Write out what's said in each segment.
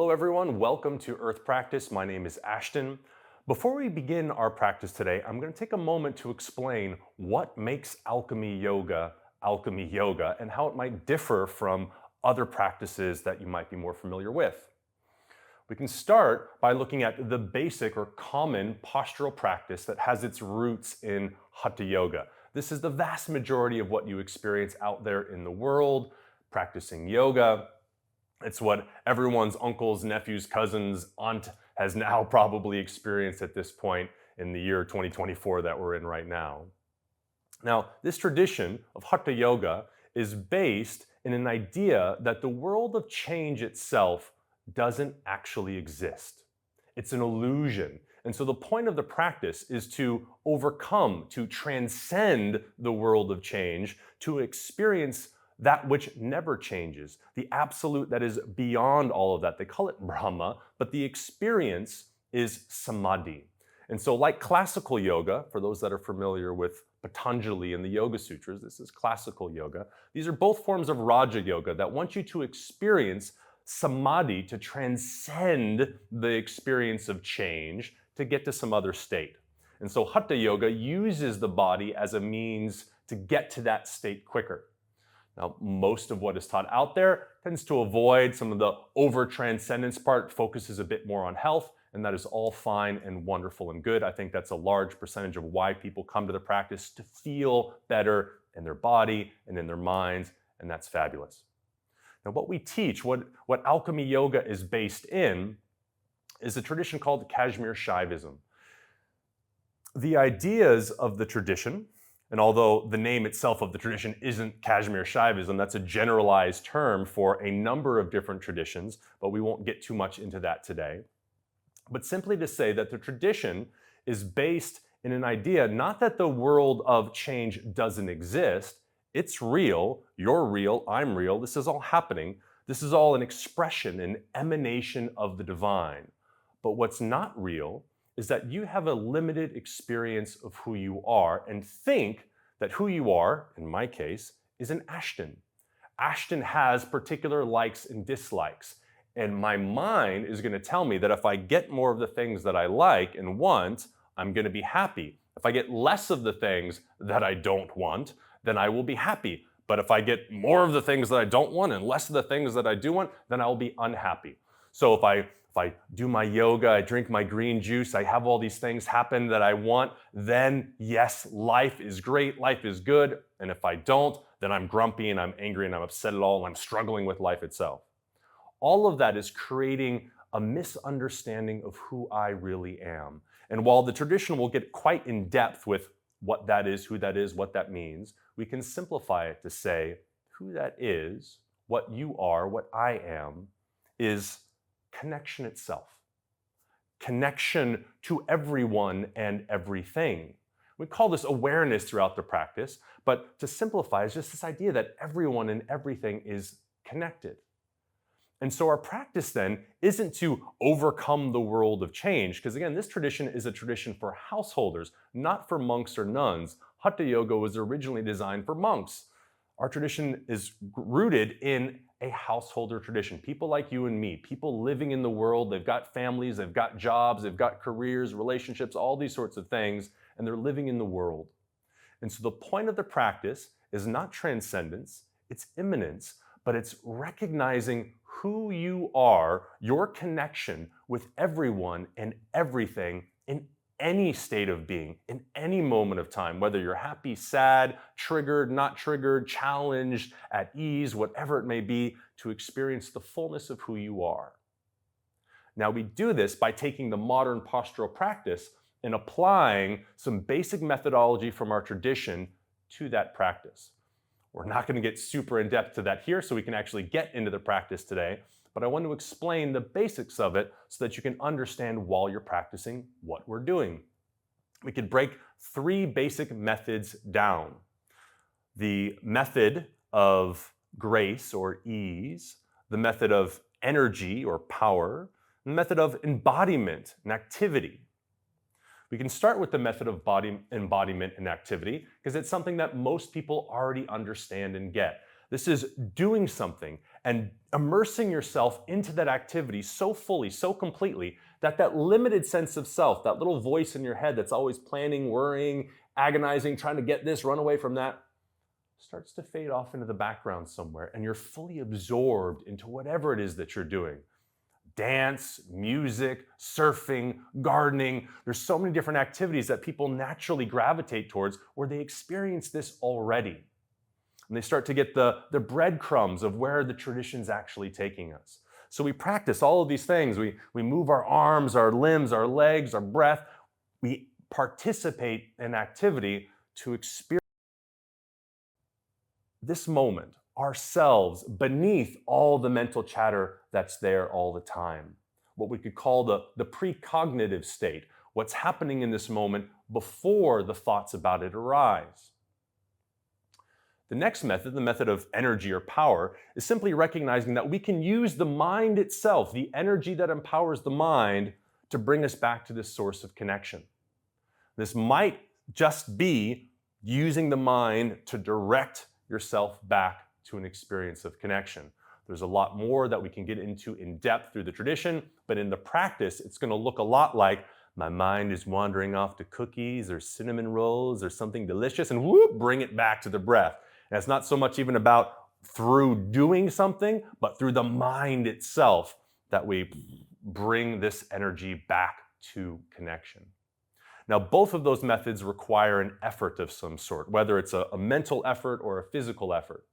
Hello everyone, welcome to Earth Practice. My name is Ashton. Before we begin our practice today, I'm going to take a moment to explain what makes alchemy yoga, and how it might differ from other practices that you might be more familiar with. We can start by looking at the basic or common postural practice that has its roots in Hatha Yoga. This is the vast majority of what you experience out there in the world, practicing yoga. It's what everyone's uncles, nephews, cousins, aunt has now probably experienced at this point in the year 2024 that we're in right now. Now, this tradition of Hatha Yoga is based in an idea that the world of change itself doesn't actually exist. It's an illusion. And so the point of the practice is to overcome, to transcend the world of change, to experience that which never changes, the absolute that is beyond all of that. They call it Brahma, but the experience is samadhi. And so like classical yoga, for those that are familiar with Patanjali and the Yoga Sutras, this is classical yoga. These are both forms of Raja Yoga that want you to experience samadhi, to transcend the experience of change, to get to some other state. And so Hatha Yoga uses the body as a means to get to that state quicker. Now, most of what is taught out there tends to avoid some of the over-transcendence part, focuses a bit more on health, and that is all fine and wonderful and good. I think that's a large percentage of why people come to the practice, to feel better in their body and in their minds, and that's fabulous. Now, what we teach, what alchemy yoga is based in, is a tradition called Kashmir Shaivism. The ideas of the tradition, and although the name itself of the tradition isn't Kashmir Shaivism, that's a generalized term for a number of different traditions, but we won't get too much into that today. But simply to say that the tradition is based in an idea, not that the world of change doesn't exist, it's real, you're real, I'm real, this is all happening. This is all an expression, an emanation of the divine. But what's not real is that you have a limited experience of who you are and think that who you are, in my case, is an Ashton. Ashton has particular likes and dislikes. And my mind is going to tell me that if I get more of the things that I like and want, I'm going to be happy. If I get less of the things that I don't want, then I will be happy. But if I get more of the things that I don't want and less of the things that I do want, then I will be unhappy. So if I do my yoga, I drink my green juice, I have all these things happen that I want, then yes, life is great, life is good. And if I don't, then I'm grumpy and I'm angry and I'm upset at all and I'm struggling with life itself. All of that is creating a misunderstanding of who I really am. And while the tradition will get quite in depth with what that is, who that is, what that means, we can simplify it to say who that is, what you are, what I am, is connection itself. Connection to everyone and everything. We call this awareness throughout the practice, but to simplify is just this idea that everyone and everything is connected. And so our practice then isn't to overcome the world of change, because again, this tradition is a tradition for householders, not for monks or nuns. Hatha Yoga was originally designed for monks. Our tradition is rooted in a householder tradition. People like you and me, people living in the world, they've got families, they've got jobs, they've got careers, relationships, all these sorts of things, and they're living in the world. And so the point of the practice is not transcendence, it's immanence, but it's recognizing who you are, your connection with everyone and everything in any state of being, in any moment of time, whether you're happy, sad, triggered, not triggered, challenged, at ease, whatever it may be, to experience the fullness of who you are. Now we do this by taking the modern postural practice and applying some basic methodology from our tradition to that practice. We're not going to get super in depth to that here, so we can actually get into the practice today, but I want to explain the basics of it so that you can understand while you're practicing what we're doing. We could break 3 basic methods down. The method of grace or ease, the method of energy or power, the method of embodiment and activity. We can start with the method of body embodiment and activity because it's something that most people already understand and get. This is doing something and immersing yourself into that activity so fully, so completely, that that limited sense of self, that little voice in your head that's always planning, worrying, agonizing, trying to get this, run away from that, starts to fade off into the background somewhere, and you're fully absorbed into whatever it is that you're doing. Dance, music, surfing, gardening. There's so many different activities that people naturally gravitate towards where they experience this already. And they start to get the breadcrumbs of where the tradition's actually taking us. So we practice all of these things. We move our arms, our limbs, our legs, our breath. We participate in activity to experience this moment, ourselves, beneath all the mental chatter that's there all the time. What we could call the precognitive state, what's happening in this moment before the thoughts about it arise. The next method, the method of energy or power, is simply recognizing that we can use the mind itself, the energy that empowers the mind, to bring us back to this source of connection. This might just be using the mind to direct yourself back to an experience of connection. There's a lot more that we can get into in depth through the tradition, but in the practice, it's going to look a lot like my mind is wandering off to cookies or cinnamon rolls or something delicious, and whoop, bring it back to the breath. And it's not so much even about through doing something, but through the mind itself that we bring this energy back to connection. Now, both of those methods require an effort of some sort, whether it's a mental effort or a physical effort.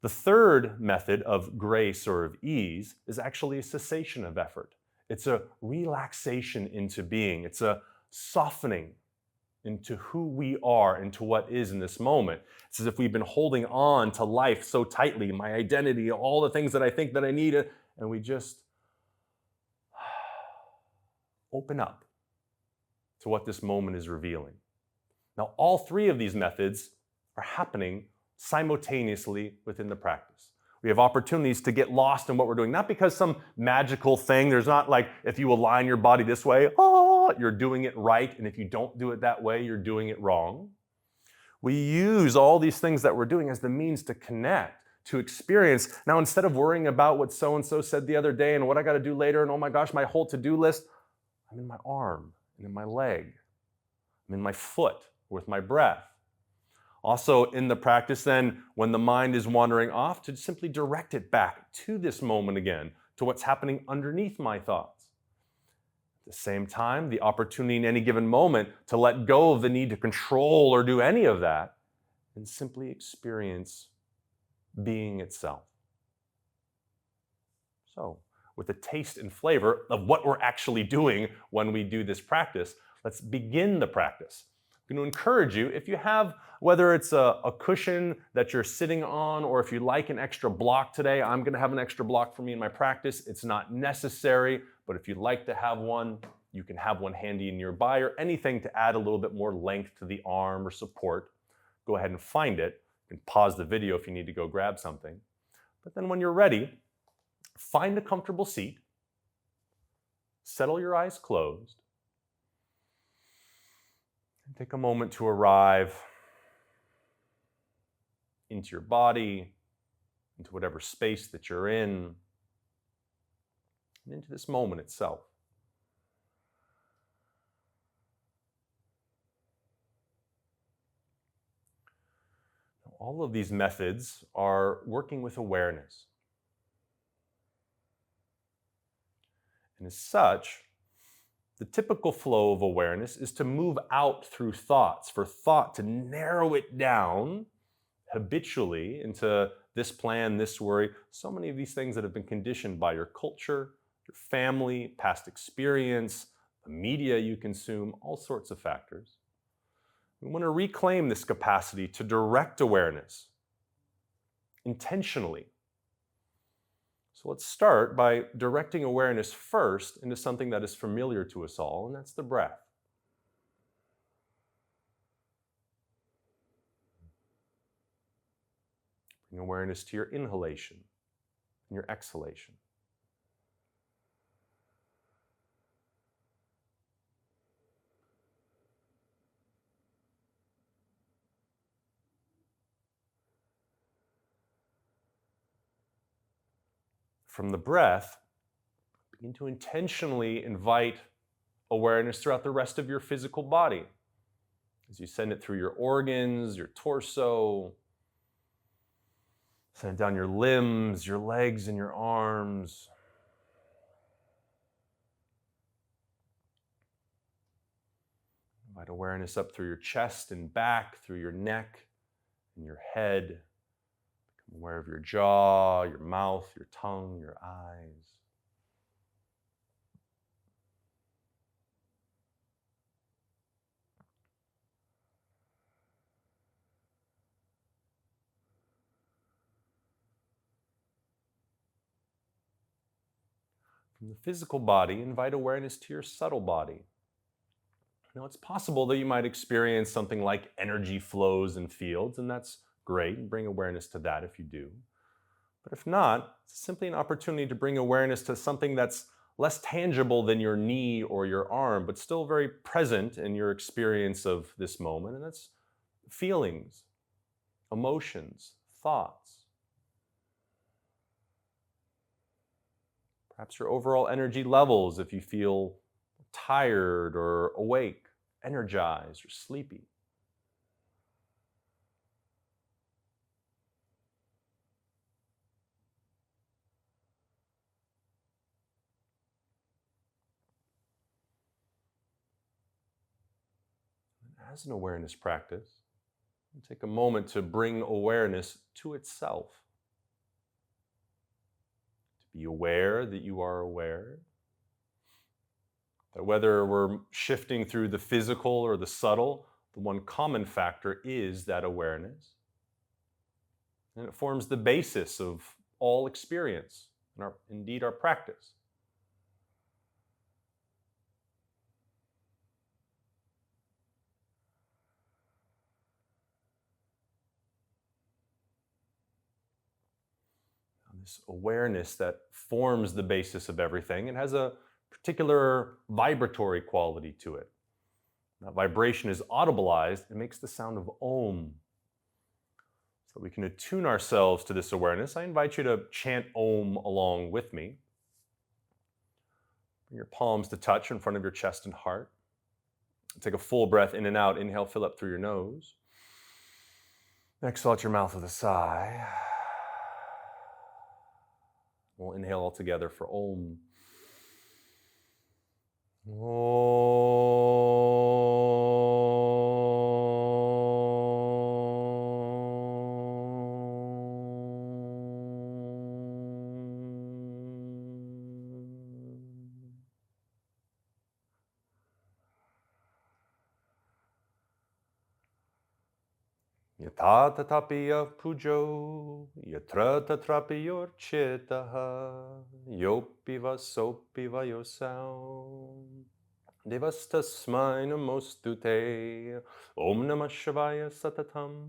The third method of grace or of ease is actually a cessation of effort. It's a relaxation into being. It's a softening into who we are, into what is in this moment. It's as if we've been holding on to life so tightly, my identity, all the things that I think that I need, and we just open up to what this moment is revealing. Now, all three of these methods are happening simultaneously within the practice. We have opportunities to get lost in what we're doing, not because some magical thing, there's not like if you align your body this way, you're doing it right, and if you don't do it that way, you're doing it wrong. We use all these things that we're doing as the means to connect, to experience. Now, instead of worrying about what so-and-so said the other day and what I got to do later, and oh my gosh, my whole to-do list, I'm in my arm, and in my leg, I'm in my foot, with my breath. Also in the practice then, when the mind is wandering off, to simply direct it back to this moment again, to what's happening underneath my thoughts. At the same time, the opportunity in any given moment to let go of the need to control or do any of that, and simply experience being itself. So, with a taste and flavor of what we're actually doing when we do this practice, let's begin the practice. I'm going to encourage you, if you have, whether it's a cushion that you're sitting on, or if you like an extra block today, I'm going to have an extra block for me in my practice. It's not necessary, but if you'd like to have one, you can have one handy nearby, or anything to add a little bit more length to the arm or support. Go ahead and find it. You can pause the video if you need to go grab something. But then when you're ready, find a comfortable seat, settle your eyes closed, and take a moment to arrive into your body, into whatever space that you're in, and into this moment itself. All of these methods are working with awareness. And as such, the typical flow of awareness is to move out through thoughts, for thought to narrow it down habitually into this plan, this worry, so many of these things that have been conditioned by your culture, your family, past experience, the media you consume, all sorts of factors. We want to reclaim this capacity to direct awareness intentionally. So let's start by directing awareness first into something that is familiar to us all, and that's the breath. Bring awareness to your inhalation and your exhalation. From the breath, begin to intentionally invite awareness throughout the rest of your physical body. As you send it through your organs, your torso, send it down your limbs, your legs, and your arms. Invite awareness up through your chest and back, through your neck and your head. Become aware of your jaw, your mouth, your tongue, your eyes. From the physical body, invite awareness to your subtle body. Now, it's possible that you might experience something like energy flows and fields, and that's great, and bring awareness to that if you do. But if not, it's simply an opportunity to bring awareness to something that's less tangible than your knee or your arm, but still very present in your experience of this moment, and that's feelings, emotions, thoughts. Perhaps your overall energy levels if you feel tired or awake, energized or sleepy. As an awareness practice, take a moment to bring awareness to itself. To be aware that you are aware. That whether we're shifting through the physical or the subtle, the one common factor is that awareness. And it forms the basis of all experience and indeed our practice. This awareness that forms the basis of everything, it has a particular vibratory quality to it. That vibration is audibleized and makes the sound of Om. So we can attune ourselves to this awareness. I invite you to chant Om along with me. Bring your palms to touch in front of your chest and heart. Take a full breath in and out. Inhale, fill up through your nose. Exhale out your mouth with a sigh. We'll inhale all together for Om. Yata tatapiya pujo, yatra tatrapiyor chetaha, yopiva sopiva yosau. Devastasmai namostute, Om Namah Shivaya Satatam,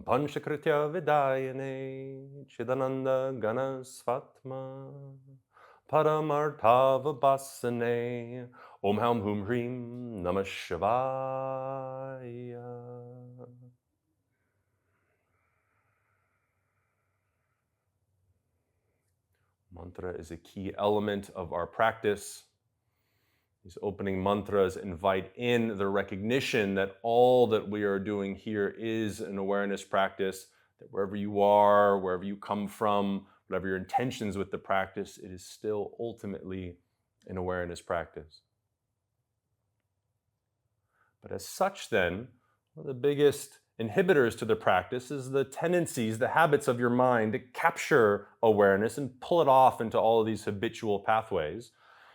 Panchakritya Vidayane, Chidananda Ganasvatma, Paramartava Basane, Om Haum Hum Hrim Namah Shivaya. Mantra is a key element of our practice. These opening mantras invite in the recognition that all that we are doing here is an awareness practice, that wherever you are, wherever you come from, whatever your intentions with the practice, it is still ultimately an awareness practice. But as such then, one of the biggest inhibitors to the practice is the tendencies, the habits of your mind to capture awareness and pull it off into all of these habitual pathways.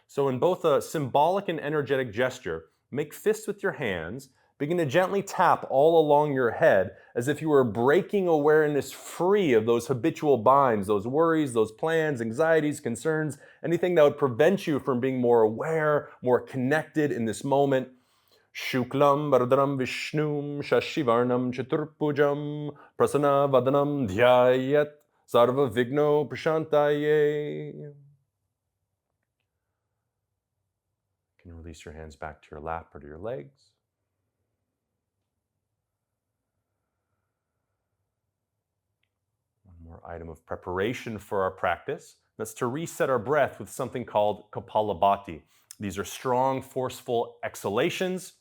So in both a symbolic and energetic gesture, make fists with your hands, begin to gently tap all along your head as if you were breaking awareness free of those habitual binds, those worries, those plans, anxieties, concerns, anything that would prevent you from being more aware, more connected in this moment. Shuklam Vardhanam Vishnum Shashivarnam Chaturpujam Prasanna Vadanam Dhyayat Sarva Vigno Prashantaye. You can release your hands back to your lap or to your legs. One more item of preparation for our practice. That's to reset our breath with something called Kapalabhati. These are strong, forceful exhalations.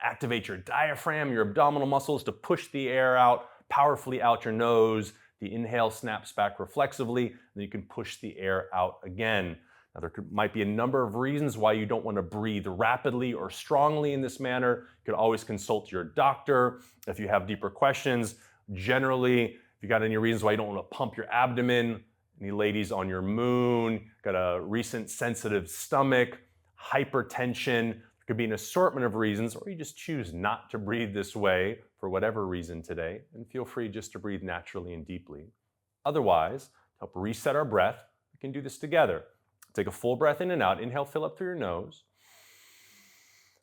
Activate your diaphragm, your abdominal muscles to push the air out powerfully out your nose. The inhale snaps back reflexively, then you can push the air out again. Now, there might be a number of reasons why you don't want to breathe rapidly or strongly in this manner. You could always consult your doctor if you have deeper questions. Generally, if you got any reasons why you don't want to pump your abdomen, any ladies on your moon, got a recent sensitive stomach, hypertension, there could be an assortment of reasons, or you just choose not to breathe this way for whatever reason today, and feel free just to breathe naturally and deeply. Otherwise, to help reset our breath, we can do this together. Take a full breath in and out. Inhale, fill up through your nose.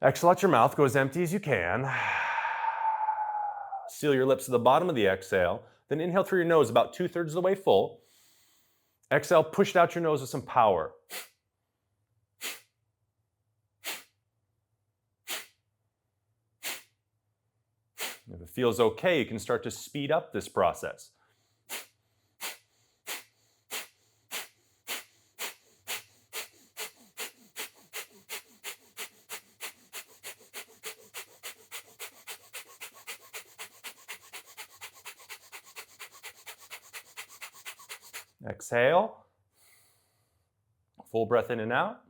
Exhale out your mouth, go as empty as you can. Seal your lips to the bottom of the exhale. Then inhale through your nose about 2/3 of the way full. Exhale, push it out your nose with some power. If it feels okay, you can start to speed up this process. Exhale. Full breath in and out.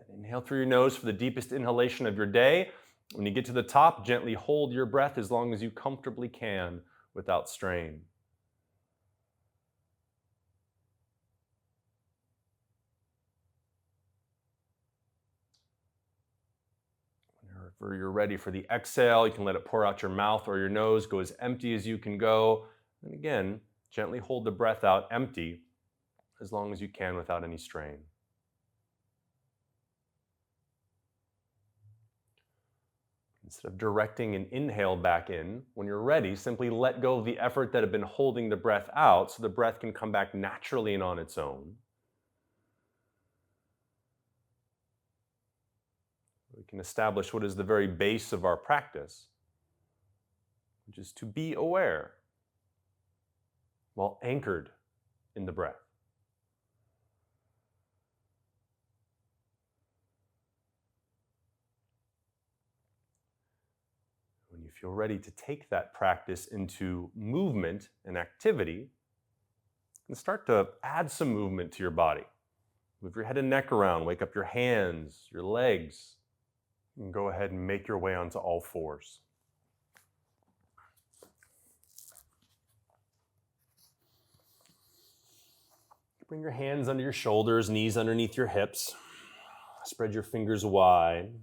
Then inhale through your nose for the deepest inhalation of your day. When you get to the top, gently hold your breath as long as you comfortably can without strain. Whenever you're ready for the exhale, you can let it pour out your mouth or your nose, go as empty as you can go. And again, gently hold the breath out empty as long as you can without any strain. Instead of directing an inhale back in, when you're ready, simply let go of the effort that had been holding the breath out so the breath can come back naturally and on its own. We can establish what is the very base of our practice, which is to be aware while anchored in the breath. When you feel ready to take that practice into movement and activity, you can start to add some movement to your body. Move your head and neck around, wake up your hands, your legs, and go ahead and make your way onto all fours. Bring your hands under your shoulders, knees underneath your hips. Spread your fingers wide.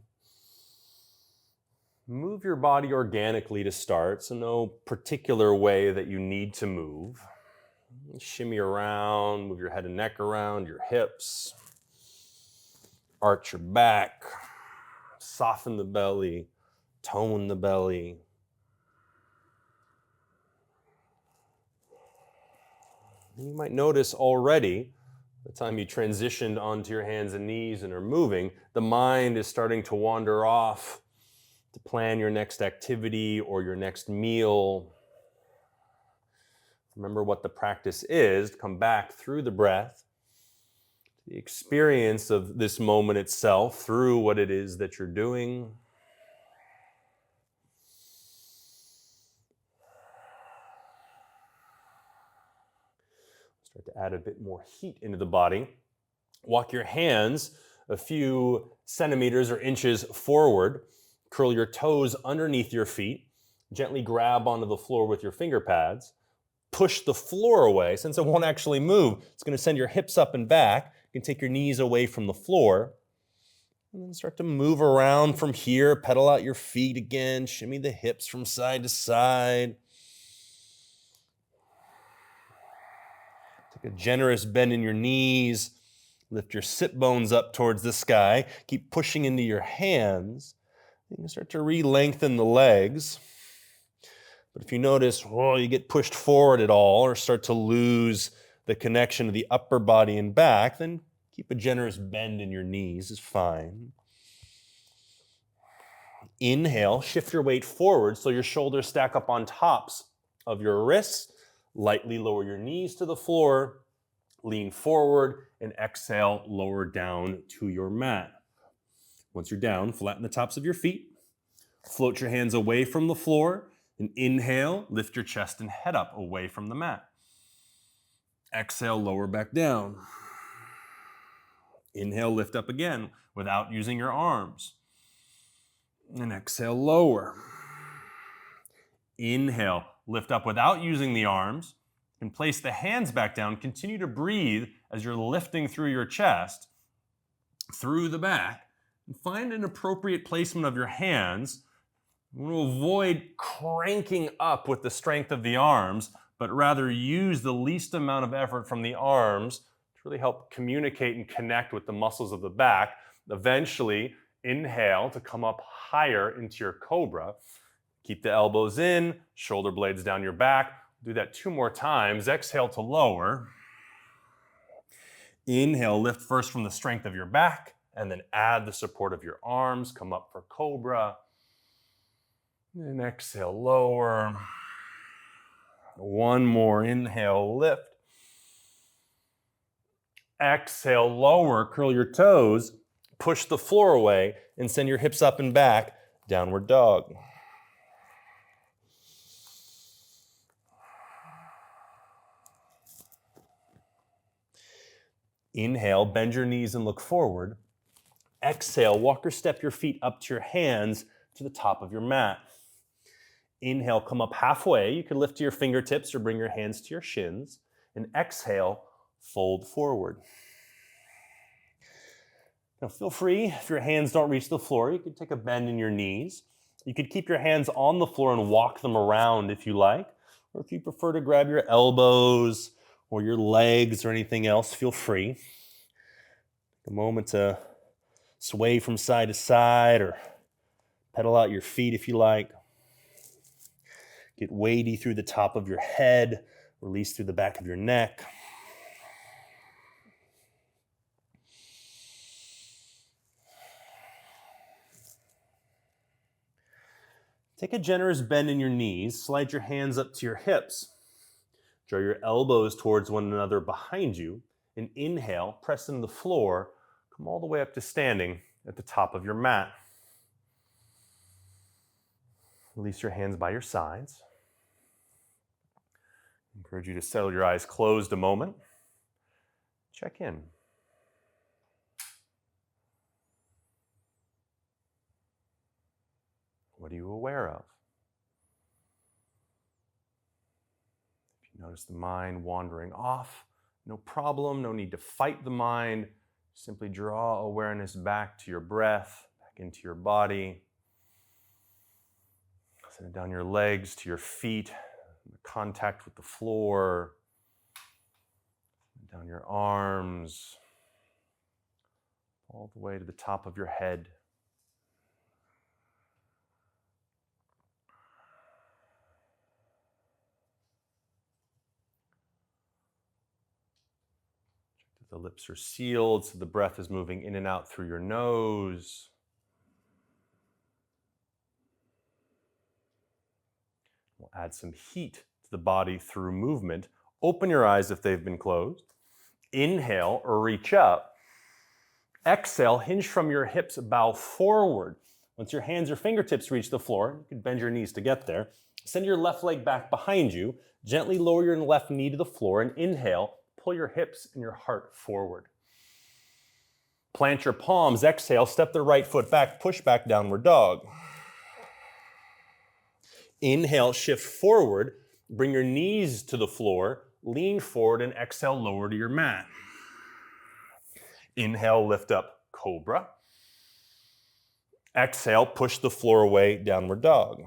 Move your body organically to start, so no particular way that you need to move. Shimmy around, move your head and neck around, your hips. Arch your back. Soften the belly, tone the belly. You might notice already, by the time you transitioned onto your hands and knees and are moving, the mind is starting to wander off to plan your next activity or your next meal. Remember what the practice is, come back through the breath, the experience of this moment itself through what it is that you're doing. Start to add a bit more heat into the body. Walk your hands a few centimeters or inches forward. Curl your toes underneath your feet. Gently grab onto the floor with your finger pads. Push the floor away. Since it won't actually move, it's going to send your hips up and back. You can take your knees away from the floor. And then start to move around from here. Pedal out your feet again. Shimmy the hips from side to side. Take a generous bend in your knees. Lift your sit bones up towards the sky. Keep pushing into your hands. You can start to re-lengthen the legs. But if you notice, you get pushed forward at all or start to lose the connection to the upper body and back, then keep a generous bend in your knees is fine. Inhale, shift your weight forward so your shoulders stack up on tops of your wrists. Lightly lower your knees to the floor. Lean forward and exhale, lower down to your mat. Once you're down, flatten the tops of your feet. Float your hands away from the floor. And inhale, lift your chest and head up away from the mat. Exhale, lower back down. Inhale, lift up again without using your arms. And exhale, lower. Inhale, lift up without using the arms. And place the hands back down. Continue to breathe as you're lifting through your chest, through the back. And find an appropriate placement of your hands. You want to avoid cranking up with the strength of the arms, but rather use the least amount of effort from the arms to really help communicate and connect with the muscles of the back. Eventually, inhale to come up higher into your cobra. Keep the elbows in, shoulder blades down your back. Do that 2 more times. Exhale to lower. Inhale, lift first from the strength of your back, and then add the support of your arms. Come up for cobra. And exhale, lower. 1 more. Inhale, lift. Exhale, lower. Curl your toes. Push the floor away and send your hips up and back. Downward dog. Inhale, bend your knees and look forward. Exhale, walk or step your feet up to your hands to the top of your mat. Inhale, come up halfway. You can lift to your fingertips or bring your hands to your shins. And exhale, fold forward. Now feel free, if your hands don't reach the floor, you could take a bend in your knees. You could keep your hands on the floor and walk them around if you like. Or if you prefer to grab your elbows or your legs or anything else, feel free. Take a moment to sway from side to side or pedal out your feet if you like. Get weighty through the top of your head, release through the back of your neck. Take a generous bend in your knees, slide your hands up to your hips. Draw your elbows towards one another behind you, and inhale, press into the floor, come all the way up to standing at the top of your mat. Release your hands by your sides. I encourage you to settle your eyes closed a moment. Check in. What are you aware of? If you notice the mind wandering off, no problem, no need to fight the mind. Simply draw awareness back to your breath, back into your body. Send it down your legs to your feet, contact with the floor, down your arms, all the way to the top of your head. Check that the lips are sealed so the breath is moving in and out through your nose. We'll add some heat to the body through movement. Open your eyes if they've been closed. Inhale or reach up. Exhale, hinge from your hips, bow forward. Once your hands or fingertips reach the floor, you can bend your knees to get there. Send your left leg back behind you. Gently lower your left knee to the floor and inhale, pull your hips and your heart forward. Plant your palms. Exhale, step the right foot back, push back, downward dog. Inhale, shift forward, bring your knees to the floor, lean forward, and exhale, lower to your mat. Inhale, lift up, cobra. Exhale, push the floor away, downward dog.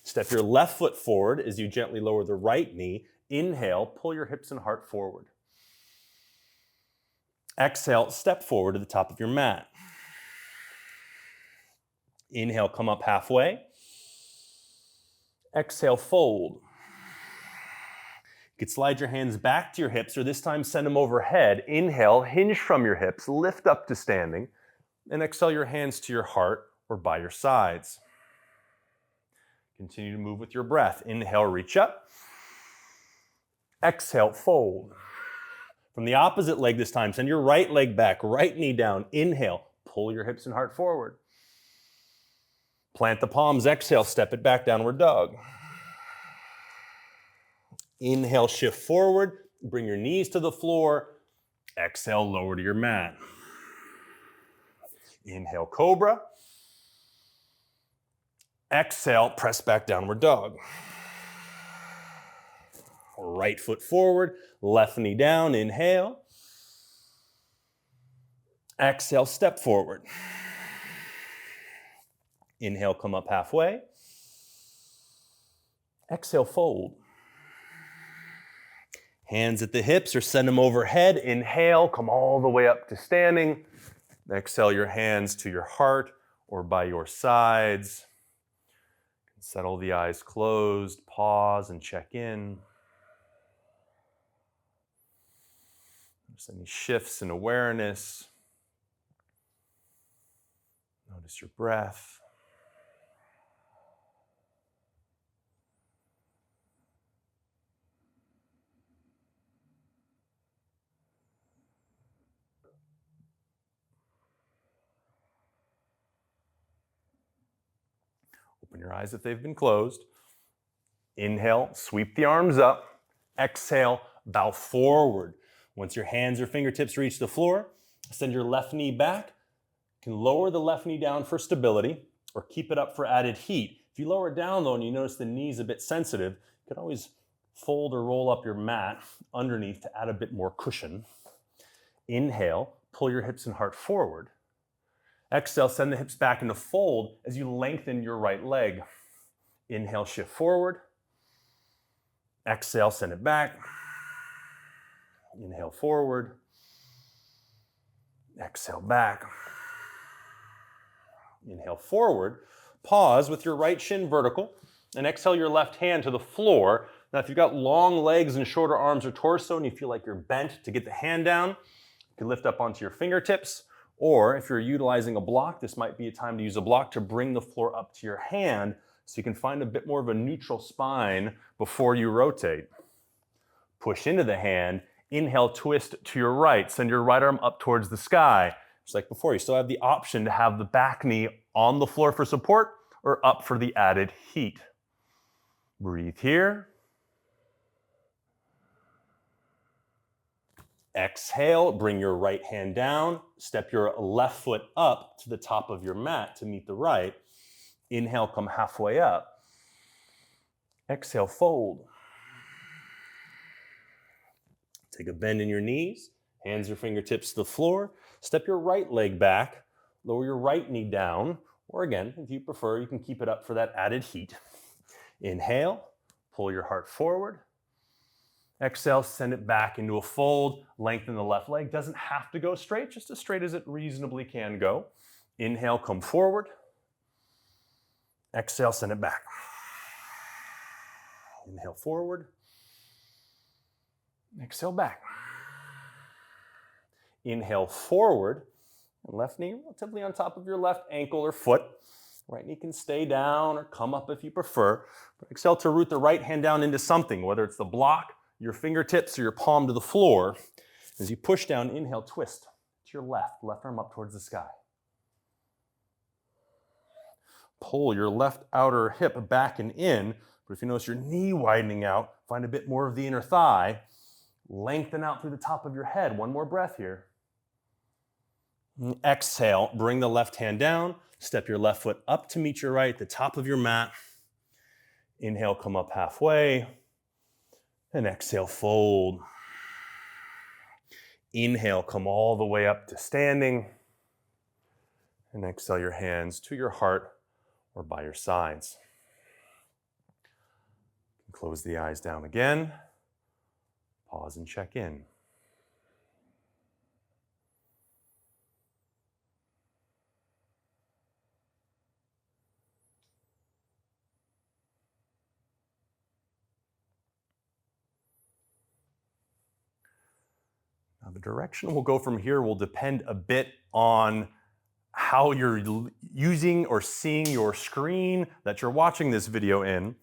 Step your left foot forward as you gently lower the right knee. Inhale, pull your hips and heart forward. Exhale, step forward to the top of your mat. Inhale, come up halfway. Exhale, fold. You could slide your hands back to your hips, or this time send them overhead. Inhale, hinge from your hips, lift up to standing. And exhale your hands to your heart or by your sides. Continue to move with your breath. Inhale, reach up. Exhale, fold. From the opposite leg this time, send your right leg back, right knee down. Inhale, pull your hips and heart forward. Plant the palms, exhale, step it back, downward dog. Inhale, shift forward, bring your knees to the floor. Exhale, lower to your mat. Inhale, cobra. Exhale, press back, downward dog. Right foot forward, left knee down, inhale. Exhale, step forward. Inhale, come up halfway. Exhale, fold. Hands at the hips or send them overhead. Inhale, come all the way up to standing. Exhale your hands to your heart or by your sides. Settle the eyes closed, pause and check in. Notice any shifts in awareness. Notice your breath. Open your eyes if they've been closed. Inhale, sweep the arms up. Exhale, bow forward. Once your hands or fingertips reach the floor, send your left knee back. You can lower the left knee down for stability or keep it up for added heat. If you lower it down though and you notice the knee's a bit sensitive, you can always fold or roll up your mat underneath to add a bit more cushion. Inhale, pull your hips and heart forward. Exhale, send the hips back into fold as you lengthen your right leg. Inhale, shift forward. Exhale, send it back. Inhale forward. Exhale back. Inhale forward. Pause with your right shin vertical and exhale your left hand to the floor. Now, if you've got long legs and shorter arms or torso and you feel like you're bent to get the hand down, you can lift up onto your fingertips. Or if you're utilizing a block, this might be a time to use a block to bring the floor up to your hand so you can find a bit more of a neutral spine before you rotate. Push into the hand. Inhale, twist to your right. Send your right arm up towards the sky. Just like before, you still have the option to have the back knee on the floor for support or up for the added heat. Breathe here. Exhale, bring your right hand down. Step your left foot up to the top of your mat to meet the right. Inhale, come halfway up. Exhale, fold. Take a bend in your knees, hands or fingertips to the floor. Step your right leg back, lower your right knee down, or again, if you prefer, you can keep it up for that added heat. Inhale, pull your heart forward. Exhale, send it back into a fold, lengthen the left leg. Doesn't have to go straight, just as straight as it reasonably can go. Inhale, come forward. Exhale, send it back. Inhale forward. Exhale back. Inhale forward, and left knee relatively on top of your left ankle or foot. Right knee can stay down or come up if you prefer. But exhale to root the right hand down into something, whether it's the block, your fingertips, or your palm to the floor. As you push down, inhale, twist to your left arm up towards the sky. Pull your left outer hip back and in, but if you notice your knee widening out, find a bit more of the inner thigh. Lengthen out through the top of your head. One more breath here. Exhale, bring the left hand down. Step your left foot up to meet your right at the top of your mat. Inhale, come up halfway. And exhale, fold. Inhale, come all the way up to standing. And exhale your hands to your heart or by your sides. Close the eyes down again. Pause and check in. Now the direction we'll go from here will depend a bit on how you're using or seeing your screen that you're watching this video in.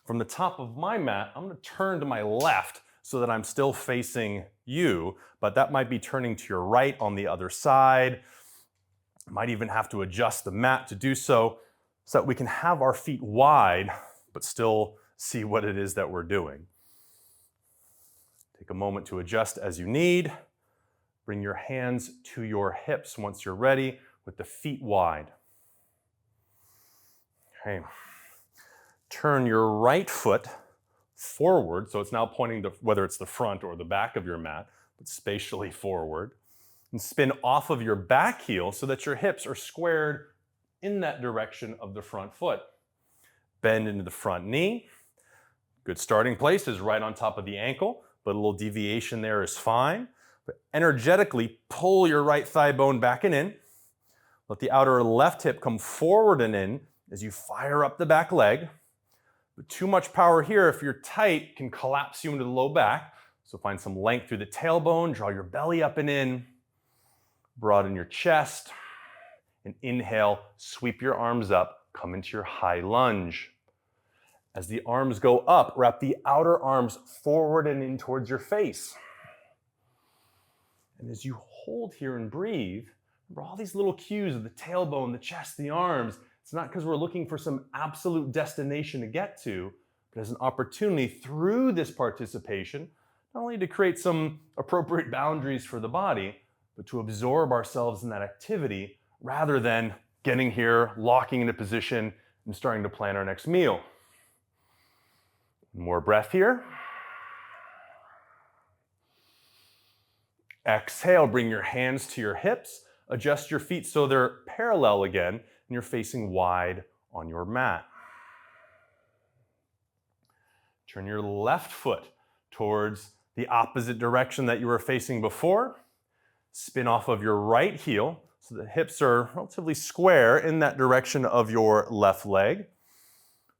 From the top of my mat, I'm going to turn to my left so that I'm still facing you, but that might be turning to your right on the other side. Might even have to adjust the mat to do so that we can have our feet wide, but still see what it is that we're doing. Take a moment to adjust as you need. Bring your hands to your hips once you're ready with the feet wide. Okay. Turn your right foot forward, so it's now pointing to whether it's the front or the back of your mat, but spatially forward. And spin off of your back heel so that your hips are squared in that direction of the front foot. Bend into the front knee. Good starting place is right on top of the ankle, but a little deviation there is fine. But energetically pull your right thigh bone back and in. Let the outer left hip come forward and in as you fire up the back leg. But too much power here, if you're tight, can collapse you into the low back. So find some length through the tailbone, draw your belly up and in. Broaden your chest, and inhale, sweep your arms up, come into your high lunge. As the arms go up, wrap the outer arms forward and in towards your face. And as you hold here and breathe, remember all these little cues of the tailbone, the chest, the arms. It's not because we're looking for some absolute destination to get to, but as an opportunity through this participation, not only to create some appropriate boundaries for the body, but to absorb ourselves in that activity rather than getting here, locking into position, and starting to plan our next meal. More breath here. Exhale, bring your hands to your hips, adjust your feet so they're parallel again, and you're facing wide on your mat. Turn your left foot towards the opposite direction that you were facing before. Spin off of your right heel so the hips are relatively square in that direction of your left leg.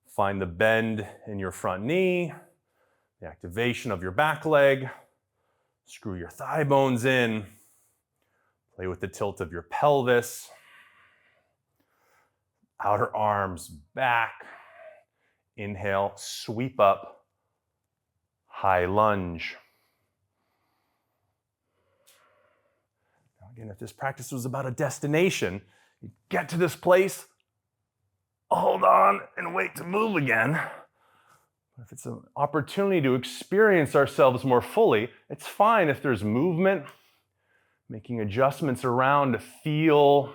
Find the bend in your front knee, the activation of your back leg. Screw your thigh bones in. Play with the tilt of your pelvis. Outer arms back. Inhale, sweep up, high lunge. Again, if this practice was about a destination, you get to this place, hold on, and wait to move again. But if it's an opportunity to experience ourselves more fully, it's fine if there's movement, making adjustments around to feel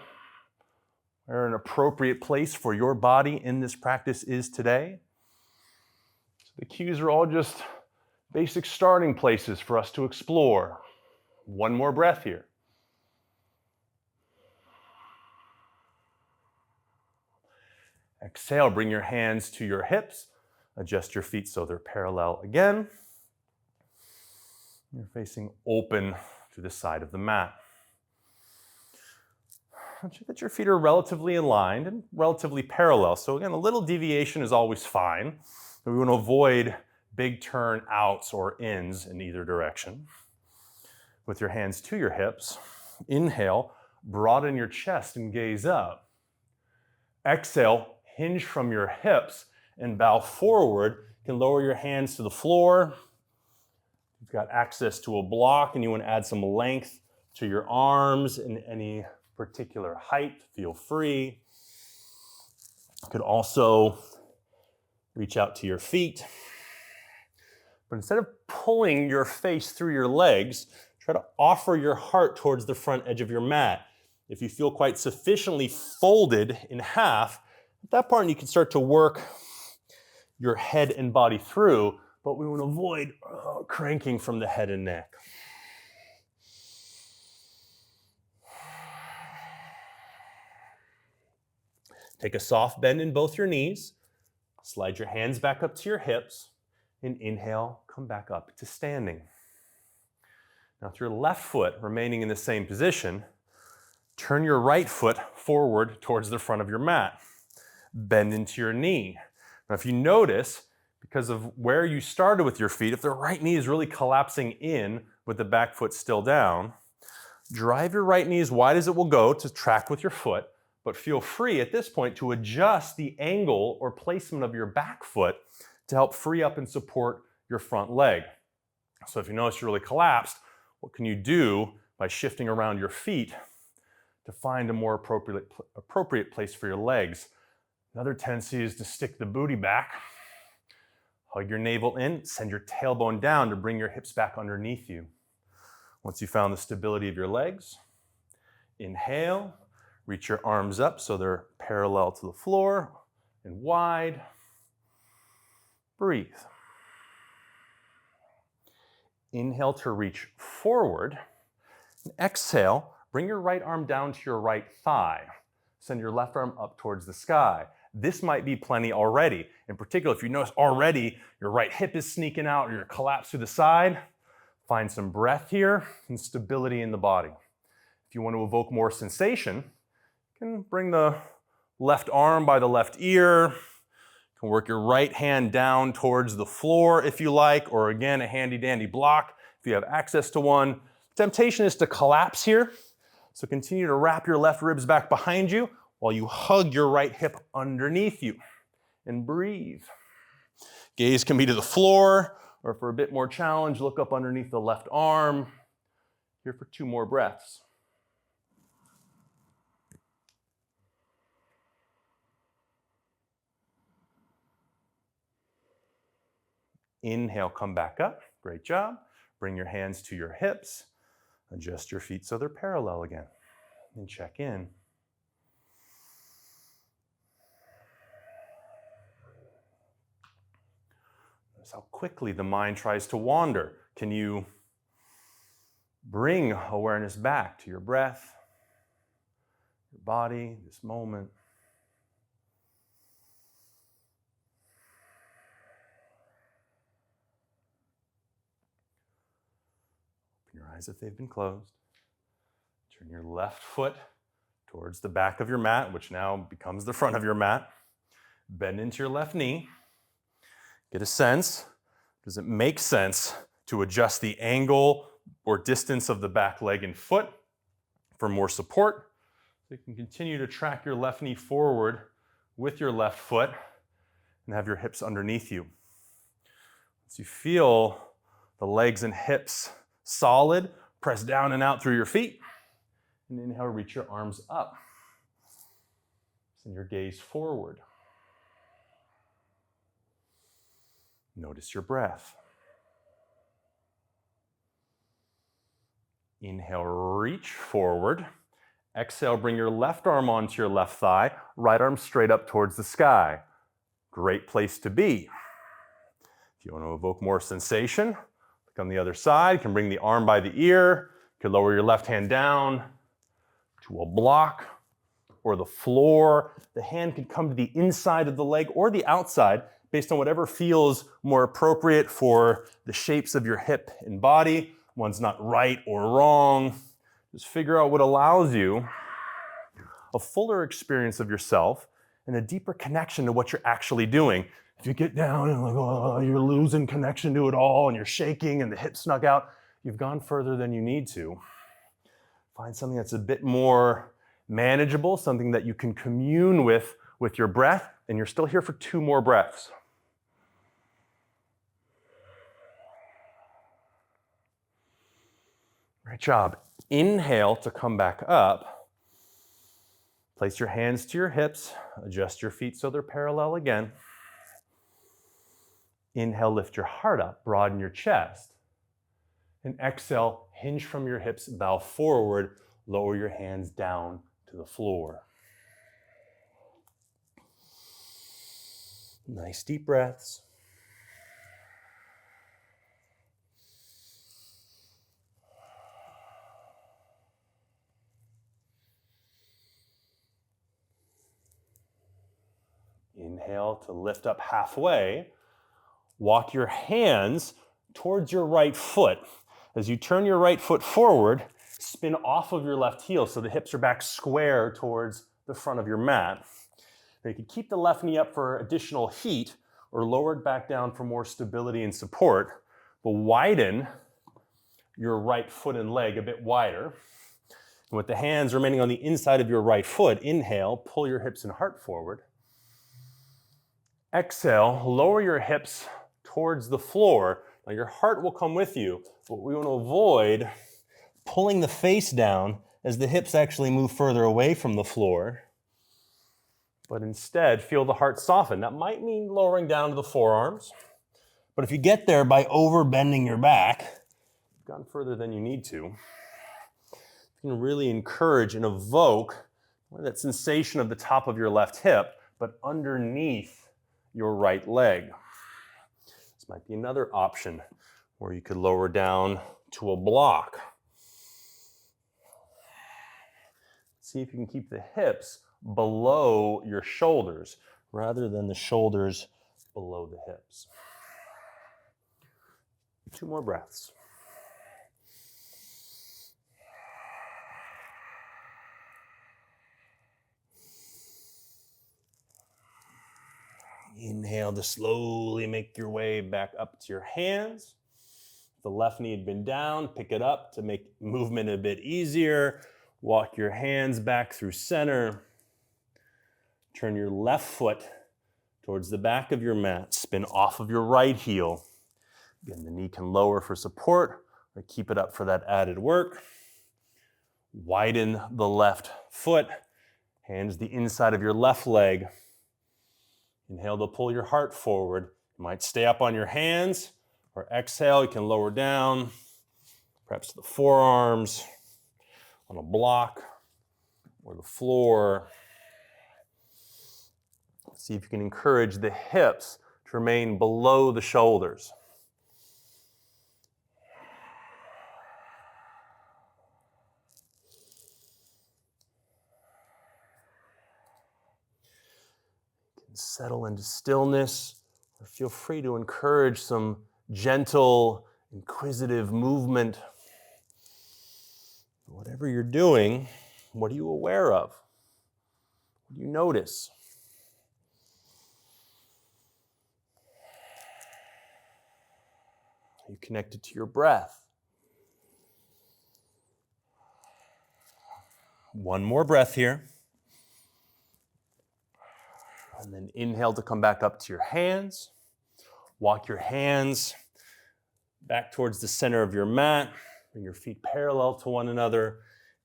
where an appropriate place for your body in this practice is today. So the cues are all just basic starting places for us to explore. One more breath here. Exhale, bring your hands to your hips. Adjust your feet so they're parallel again. You're facing open to the side of the mat. Check that your feet are relatively aligned and relatively parallel. So again, a little deviation is always fine. But we want to avoid big turn outs or ins in either direction. With your hands to your hips, inhale, broaden your chest and gaze up. Exhale, hinge from your hips and bow forward. You can lower your hands to the floor. You've got access to a block and you want to add some length to your arms in any particular height. Feel free. You could also reach out to your feet. But instead of pulling your face through your legs, try to offer your heart towards the front edge of your mat. If you feel quite sufficiently folded in half, at that point you can start to work your head and body through, but we want to avoid cranking from the head and neck. Take a soft bend in both your knees, slide your hands back up to your hips, and inhale, come back up to standing. Now with your left foot remaining in the same position, turn your right foot forward towards the front of your mat. Bend into your knee. Now if you notice, because of where you started with your feet, if the right knee is really collapsing in with the back foot still down, drive your right knee as wide as it will go to track with your foot, but feel free at this point to adjust the angle or placement of your back foot to help free up and support your front leg. So if you notice you're really collapsed, what can you do by shifting around your feet to find a more appropriate place for your legs? Another tendency is to stick the booty back, hug your navel in, send your tailbone down to bring your hips back underneath you. Once you found the stability of your legs, inhale, reach your arms up so they're parallel to the floor and wide. Breathe. Inhale to reach forward. And exhale, bring your right arm down to your right thigh. Send your left arm up towards the sky. This might be plenty already. In particular, if you notice already your right hip is sneaking out or you're collapsed to the side, find some breath here and stability in the body. If you want to evoke more sensation, you can bring the left arm by the left ear. You can work your right hand down towards the floor if you like, or again, a handy dandy block if you have access to one. Temptation is to collapse here. So continue to wrap your left ribs back behind you while you hug your right hip underneath you and breathe. Gaze can be to the floor, or for a bit more challenge, look up underneath the left arm. Here for 2 more breaths. Inhale, come back up. Great job. Bring your hands to your hips. Adjust your feet so they're parallel again. And check in. Notice how quickly the mind tries to wander. Can you bring awareness back to your breath, your body, this moment? Your eyes if they've been closed. Turn your left foot towards the back of your mat, which now becomes the front of your mat. Bend into your left knee. Get a sense. Does it make sense to adjust the angle or distance of the back leg and foot for more support? So you can continue to track your left knee forward with your left foot and have your hips underneath you. Once you feel the legs and hips solid, press down and out through your feet. And inhale, reach your arms up. Send your gaze forward. Notice your breath. Inhale, reach forward. Exhale, bring your left arm onto your left thigh, right arm straight up towards the sky. Great place to be. If you want to evoke more sensation, on the other side, you can bring the arm by the ear. You can lower your left hand down to a block or the floor. The hand can come to the inside of the leg or the outside based on whatever feels more appropriate for the shapes of your hip and body. One's not right or wrong. Just figure out what allows you a fuller experience of yourself and a deeper connection to what you're actually doing. If you get down and you're losing connection to it all and you're shaking and the hips snug out, you've gone further than you need to. Find something that's a bit more manageable, something that you can commune with your breath, and you're still here for 2 more breaths. Great job. Inhale to come back up. Place your hands to your hips. Adjust your feet so they're parallel again. Inhale, lift your heart up, broaden your chest. And exhale, hinge from your hips, bow forward, lower your hands down to the floor. Nice deep breaths. Inhale to lift up halfway. Walk your hands towards your right foot. As you turn your right foot forward, spin off of your left heel so the hips are back square towards the front of your mat. Now you can keep the left knee up for additional heat or lower it back down for more stability and support, but widen your right foot and leg a bit wider. And with the hands remaining on the inside of your right foot, inhale, pull your hips and heart forward. Exhale, lower your hips towards the floor. Now your heart will come with you, but we want to avoid pulling the face down as the hips actually move further away from the floor. But instead, feel the heart soften. That might mean lowering down to the forearms. But if you get there by over bending your back, you've gone further than you need to. You can really encourage and evoke that sensation of the top of your left hip, but underneath your right leg. This might be another option where you could lower down to a block. See if you can keep the hips below your shoulders rather than the shoulders below the hips. 2 more breaths. Inhale to slowly make your way back up to your hands. If the left knee had been down, pick it up to make movement a bit easier. Walk your hands back through center. Turn your left foot towards the back of your mat. Spin off of your right heel. Again, the knee can lower for support or keep it up for that added work. Widen the left foot. Hands the inside of your left leg. Inhale to pull your heart forward. You might stay up on your hands, or exhale, you can lower down, perhaps the forearms, on a block, or the floor. See if you can encourage the hips to remain below the shoulders. Settle into stillness, or feel free to encourage some gentle, inquisitive movement. Whatever you're doing, what are you aware of? What do you notice? Are you connected to your breath? One more breath here. And then inhale to come back up to your hands. Walk your hands back towards the center of your mat. Bring your feet parallel to one another.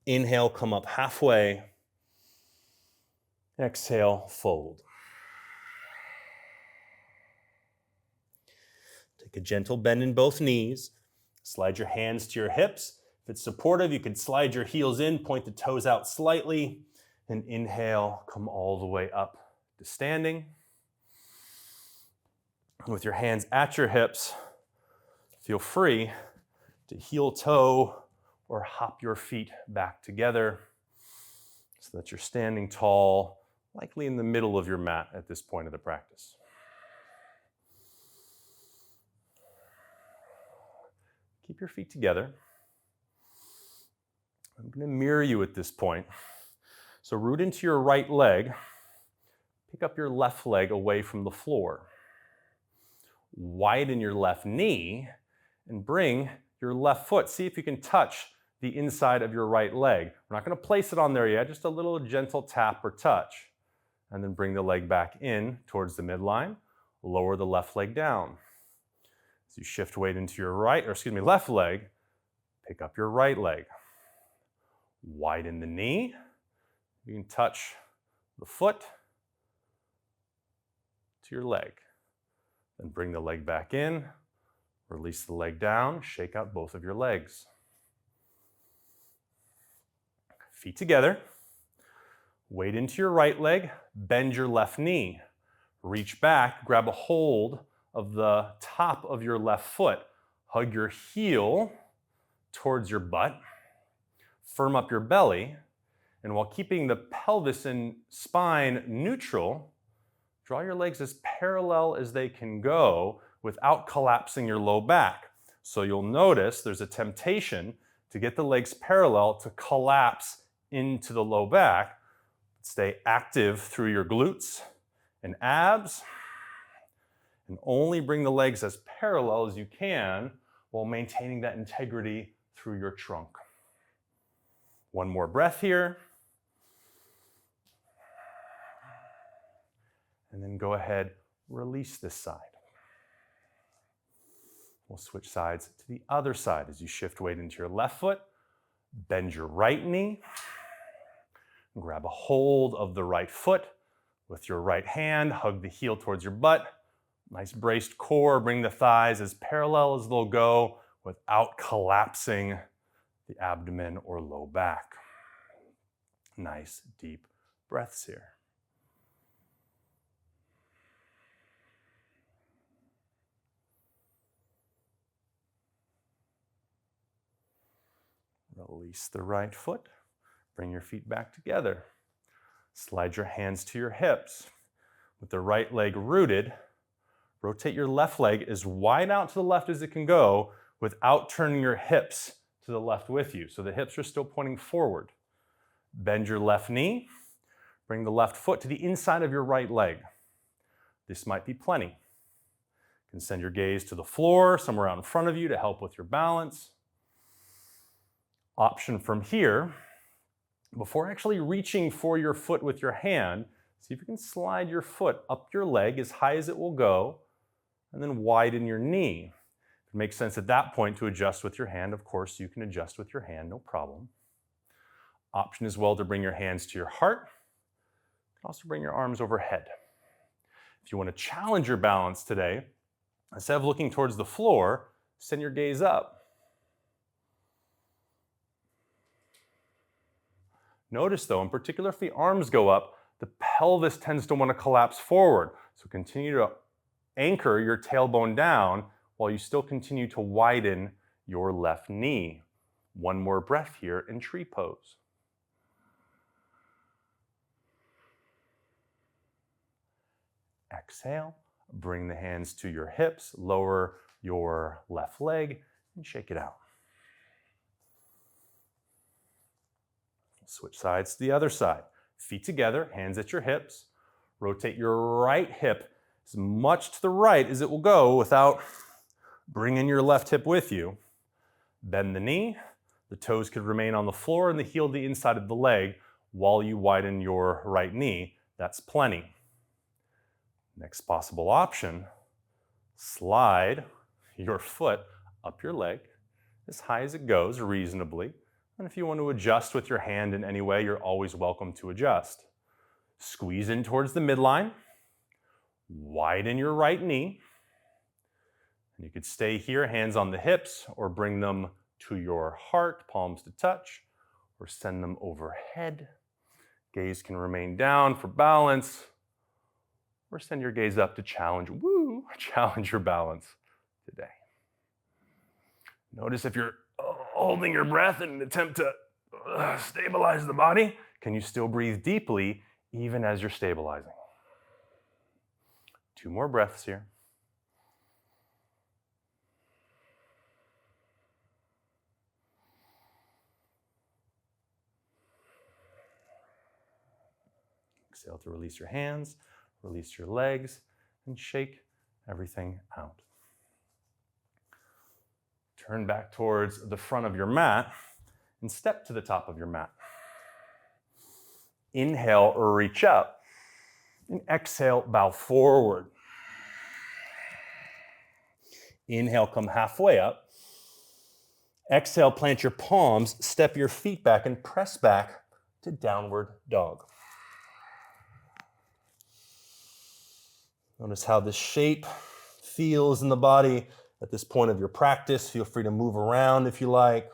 Inhale, come up halfway. Exhale, fold. Take a gentle bend in both knees. Slide your hands to your hips. If it's supportive, you can slide your heels in, point the toes out slightly, and inhale, come all the way up to standing. With your hands at your hips, feel free to heel toe or hop your feet back together so that you're standing tall, likely in the middle of your mat at this point of the practice. Keep your feet together. I'm going to mirror you at this point. So root into your right leg. Pick up your left leg away from the floor. Widen your left knee and bring your left foot. See if you can touch the inside of your right leg. We're not going to place it on there yet, just a little gentle tap or touch. And then bring the leg back in towards the midline. Lower the left leg down. As you shift weight into your left leg, pick up your right leg. Widen the knee. You can touch the foot to your leg. Then bring the leg back in, release the leg down, shake out both of your legs. Feet together. Weight into your right leg, bend your left knee. Reach back, grab a hold of the top of your left foot. Hug your heel towards your butt. Firm up your belly. And while keeping the pelvis and spine neutral, draw your legs as parallel as they can go without collapsing your low back. So you'll notice there's a temptation to get the legs parallel to collapse into the low back. Stay active through your glutes and abs, and only bring the legs as parallel as you can while maintaining that integrity through your trunk. One more breath here. And then go ahead, release this side. We'll switch sides to the other side as you shift weight into your left foot. Bend your right knee. Grab a hold of the right foot with your right hand. Hug the heel towards your butt. Nice braced core. Bring the thighs as parallel as they'll go without collapsing the abdomen or low back. Nice deep breaths here. Release the right foot. Bring your feet back together. Slide your hands to your hips. With the right leg rooted, rotate your left leg as wide out to the left as it can go without turning your hips to the left with you. So the hips are still pointing forward. Bend your left knee. Bring the left foot to the inside of your right leg. This might be plenty. You can send your gaze to the floor, somewhere out in front of you to help with your balance. Option from here, before actually reaching for your foot with your hand, see if you can slide your foot up your leg as high as it will go, and then widen your knee. If it makes sense at that point to adjust with your hand, of course you can adjust with your hand, no problem. Option as well to bring your hands to your heart. You can also bring your arms overhead. If you want to challenge your balance today, instead of looking towards the floor, send your gaze up. Notice though, in particular if the arms go up, the pelvis tends to want to collapse forward. So continue to anchor your tailbone down while you still continue to widen your left knee. One more breath here in tree pose. Exhale, bring the hands to your hips, lower your left leg, and shake it out. Switch sides to the other side. Feet together, hands at your hips. Rotate your right hip as much to the right as it will go without bringing your left hip with you. Bend the knee. The toes could remain on the floor and the heel the inside of the leg while you widen your right knee. That's plenty. Next possible option, slide your foot up your leg as high as it goes reasonably. And if you want to adjust with your hand in any way, you're always welcome to adjust. Squeeze in towards the midline. Widen your right knee. And you could stay here, hands on the hips, or bring them to your heart, palms to touch, or send them overhead. Gaze can remain down for balance, or send your gaze up to challenge your balance today. Notice if you're holding your breath in an attempt to stabilize the body, can you still breathe deeply even as you're stabilizing? 2 more breaths here. Exhale to release your hands, release your legs, and shake everything out. Turn back towards the front of your mat and step to the top of your mat. Inhale, reach up, and exhale, bow forward. Inhale, come halfway up. Exhale, plant your palms, step your feet back, and press back to downward dog. Notice how the shape feels in the body at this point of your practice. Feel free to move around if you like.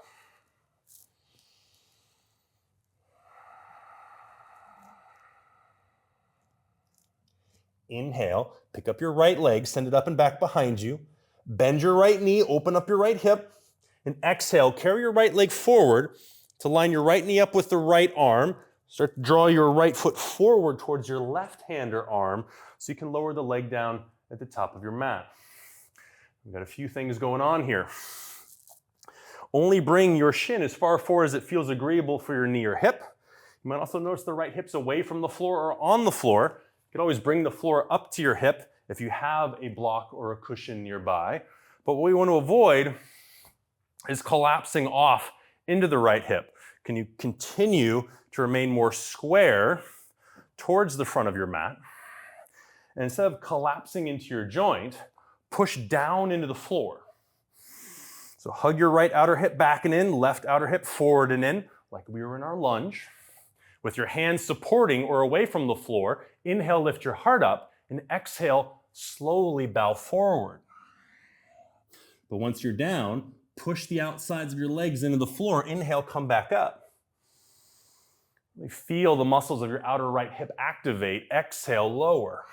Inhale, pick up your right leg, send it up and back behind you. Bend your right knee, open up your right hip. And exhale, carry your right leg forward to line your right knee up with the right arm. Start to draw your right foot forward towards your left hand or arm so you can lower the leg down at the top of your mat. We've got a few things going on here. Only bring your shin as far forward as it feels agreeable for your knee or hip. You might also notice the right hip's away from the floor or on the floor. You can always bring the floor up to your hip if you have a block or a cushion nearby. But what we want to avoid is collapsing off into the right hip. can you continue to remain more square towards the front of your mat? And instead of collapsing into your joint, push down into the floor. So hug your right outer hip back and in, left outer hip forward and in, like we were in our lunge. With your hands supporting or away from the floor, inhale, lift your heart up, and exhale, slowly bow forward. But once you're down, push the outsides of your legs into the floor. Inhale, come back up. Feel the muscles of your outer right hip activate. Exhale, lower.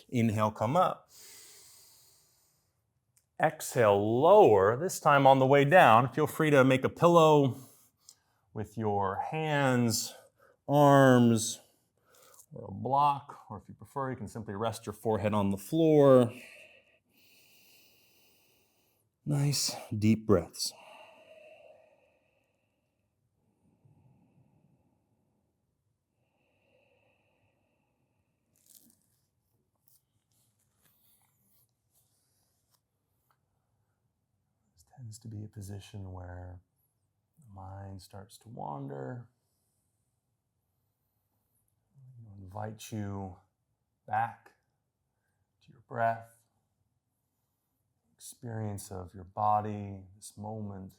Inhale, come up. Exhale, lower. This time on the way down, feel free to make a pillow with your hands, arms, or a block, or if you prefer, you can simply rest your forehead on the floor. Nice, deep breaths. This tends to be a position where the mind starts to wander. I invite you back to your breath, experience of your body, this moment.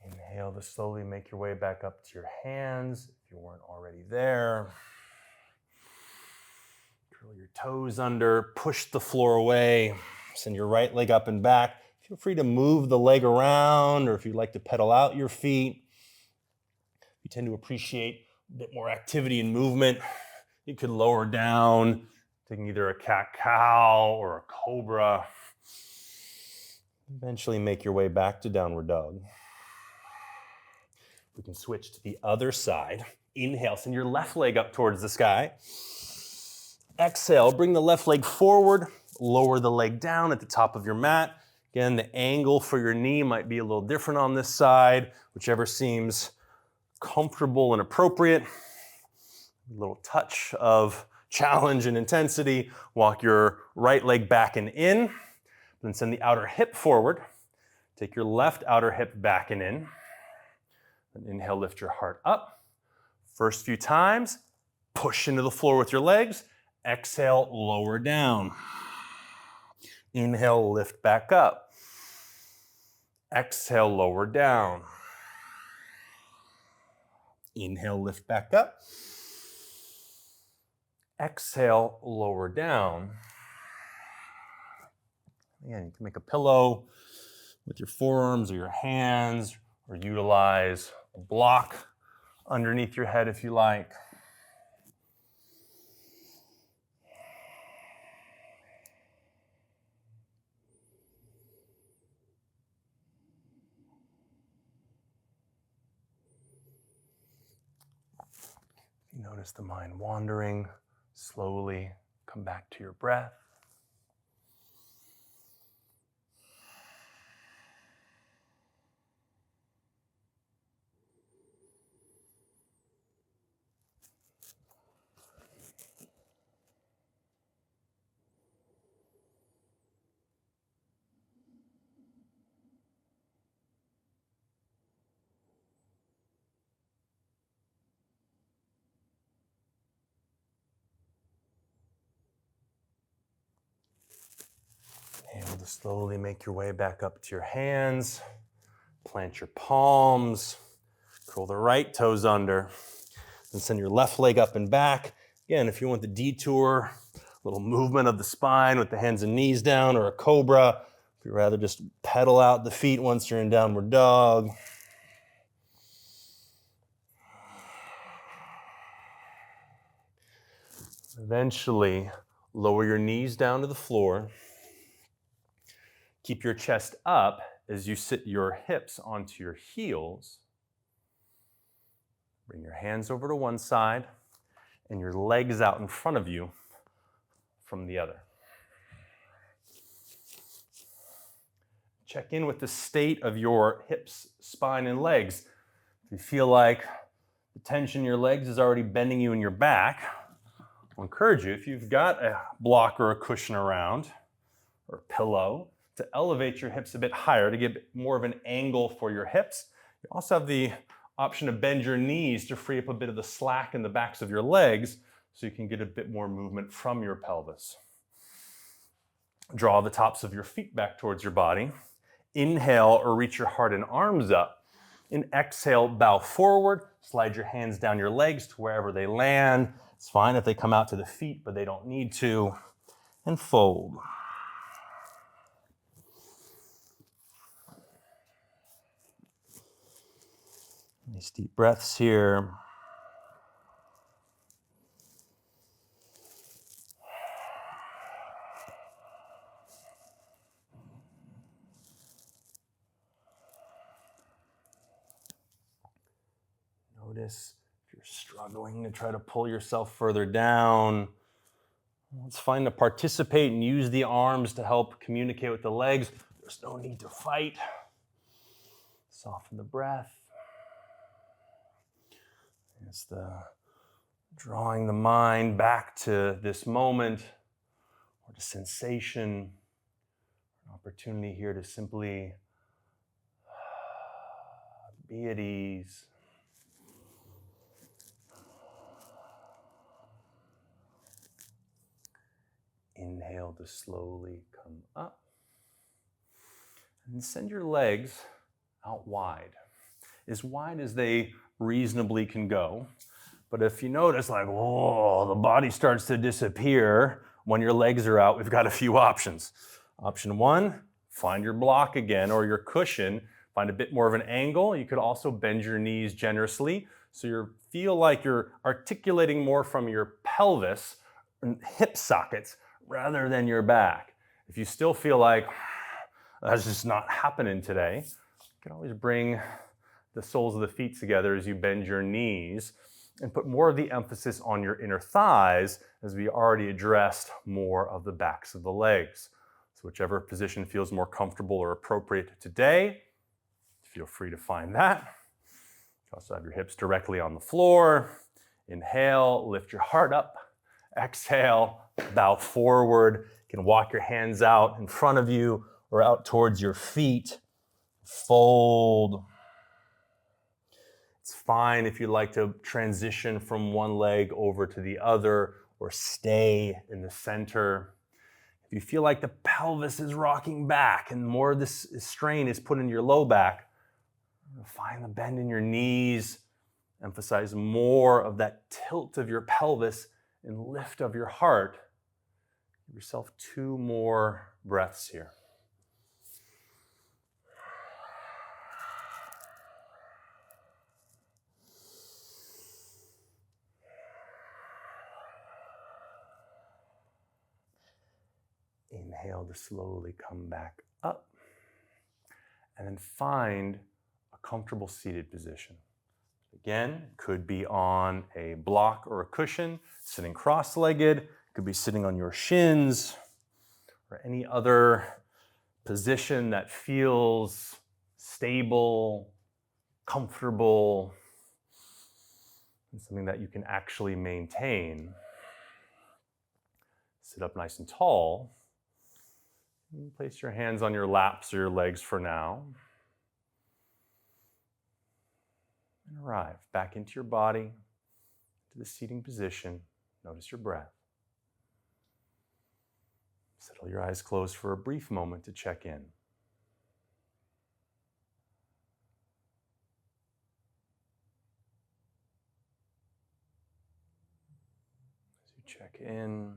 Inhale to slowly make your way back up to your hands if you weren't already there. Curl your toes under, push the floor away, send your right leg up and back. Feel free to move the leg around, or if you'd like to pedal out your feet. If you tend to appreciate a bit more activity and movement, you could lower down, taking either a cat-cow or a cobra. Eventually make your way back to downward dog. We can switch to the other side. Inhale, send your left leg up towards the sky. Exhale, bring the left leg forward, lower the leg down at the top of your mat. Again, the angle for your knee might be a little different on this side, whichever seems comfortable and appropriate. A little touch of challenge and intensity. Walk your right leg back and in. Then send the outer hip forward. Take your left outer hip back and in. And inhale, lift your heart up. First few times, push into the floor with your legs. Exhale, lower down. Inhale, lift back up. Exhale, lower down. Inhale, lift back up. Exhale, lower down. Again, you can make a pillow with your forearms or your hands, or utilize a block underneath your head if you like. You notice the mind wandering, slowly come back to your breath. Able to slowly make your way back up to your hands. Plant your palms. Curl the right toes under. Then send your left leg up and back. Again, if you want the detour, a little movement of the spine with the hands and knees down, or a cobra. If you'd rather just pedal out the feet once you're in downward dog. Eventually, lower your knees down to the floor. Keep your chest up as you sit your hips onto your heels. Bring your hands over to one side and your legs out in front of you from the other. check in with the state of your hips, spine, and legs. If you feel like the tension in your legs is already bending you in your back, I'll encourage you, if you've got a block or a cushion around, or a pillow, to elevate your hips a bit higher to give more of an angle for your hips. You also have the option to bend your knees to free up a bit of the slack in the backs of your legs so you can get a bit more movement from your pelvis. Draw the tops of your feet back towards your body. Inhale or reach your heart and arms up. And exhale, bow forward. Slide your hands down your legs to wherever they land. It's fine if they come out to the feet, but they don't need to. And fold. Nice deep breaths here. Notice if you're struggling to try to pull yourself further down. It's fine to participate and use the arms to help communicate with the legs. There's no need to fight. Soften the breath. It's the drawing the mind back to this moment or to sensation. An opportunity here to simply be at ease. Inhale to slowly come up. And send your legs out wide as they reasonably can go. But if you notice, like, whoa, the body starts to disappear when your legs are out, we've got a few options. Option one, find your block again or your cushion, find a bit more of an angle. You could also bend your knees generously so you feel like you're articulating more from your pelvis and hip sockets rather than your back. If you still feel like that's just not happening today, you can always bring the soles of the feet together as you bend your knees and put more of the emphasis on your inner thighs as we already addressed more of the backs of the legs. So whichever position feels more comfortable or appropriate today, feel free to find that. You also have your hips directly on the floor. Inhale, lift your heart up. Exhale, bow forward. You can walk your hands out in front of you or out towards your feet. Fold. It's fine if you'd like to transition from one leg over to the other or stay in the center. If you feel like the pelvis is rocking back and more of this strain is put in your low back, find the bend in your knees. Emphasize more of that tilt of your pelvis and lift of your heart. Give yourself 2 more breaths here. Inhale to slowly come back up. And then find a comfortable seated position. Again, could be on a block or a cushion, sitting cross-legged, could be sitting on your shins, or any other position that feels stable, comfortable, and something that you can actually maintain. Sit up nice and tall. And place your hands on your laps or your legs for now. And arrive back into your body, to the seating position. Notice your breath. Settle your eyes closed for a brief moment to check in. As you check in,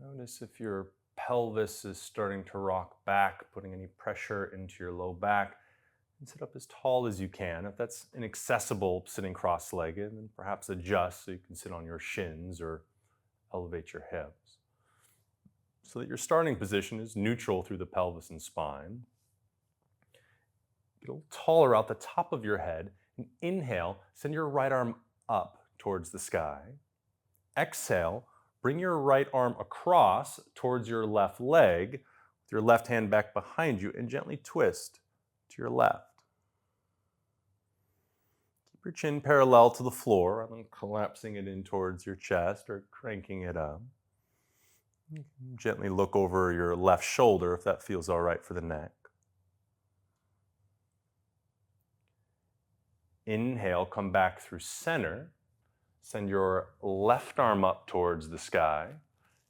notice if your pelvis is starting to rock back, putting any pressure into your low back. And sit up as tall as you can. If that's inaccessible sitting cross-legged, then perhaps adjust so you can sit on your shins or elevate your hips. So that your starting position is neutral through the pelvis and spine. Get a little taller out the top of your head. And inhale, send your right arm up towards the sky. Exhale, bring your right arm across towards your left leg. with your left hand back behind you and gently twist to your left. Keep your chin parallel to the floor rather than collapsing it in towards your chest or cranking it up. You can gently look over your left shoulder if that feels all right for the neck. Inhale, come back through center. Send your left arm up towards the sky.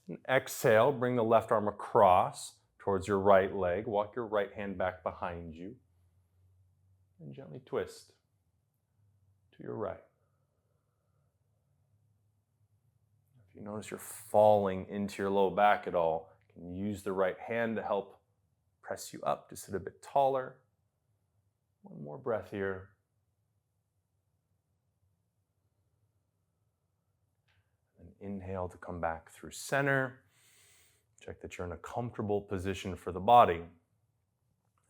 And exhale, bring the left arm across towards your right leg. Walk your right hand back behind you. And gently twist to your right. If you notice you're falling into your low back at all, you can use the right hand to help press you up to sit a bit taller. One more breath here. Inhale to come back through center. Check that you're in a comfortable position for the body.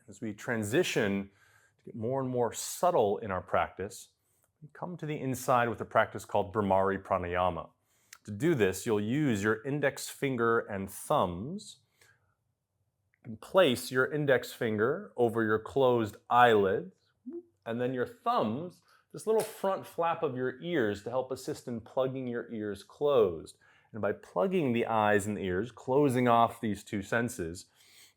As we transition to get more and more subtle in our practice, we come to the inside with a practice called Bhramari Pranayama. To do this, you'll use your index finger and thumbs. You can place your index finger over your closed eyelids, and then your thumbs this little front flap of your ears to help assist in plugging your ears closed. And by plugging the eyes and the ears, closing off these two senses,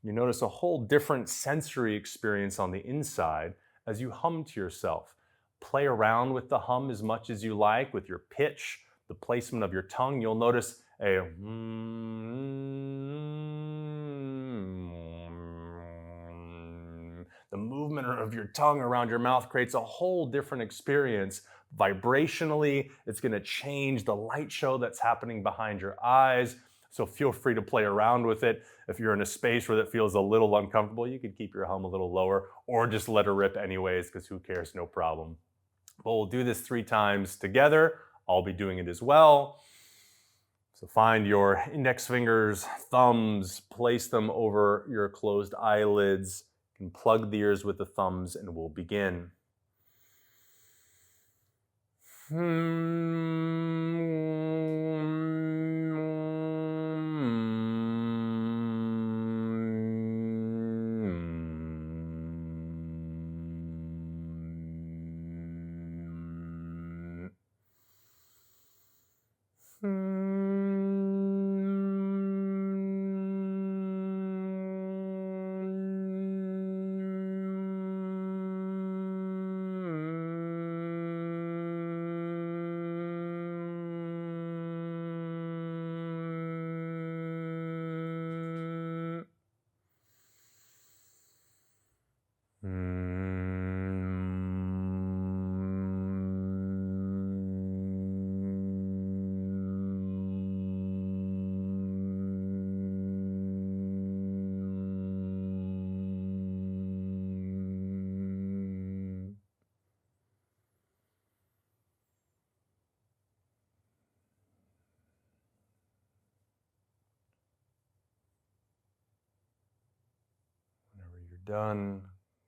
you notice a whole different sensory experience on the inside as you hum to yourself. Play around with the hum as much as you like with your pitch, the placement of your tongue. You'll notice a the movement of your tongue around your mouth creates a whole different experience. Vibrationally, it's going to change the light show that's happening behind your eyes. So feel free to play around with it. If you're in a space where that feels a little uncomfortable, you could keep your hum a little lower or just let her rip anyways, because who cares, no problem. But we'll do this 3 times together. I'll be doing it as well. So find your index fingers, thumbs, place them over your closed eyelids. You can plug the ears with the thumbs and we'll begin. Done.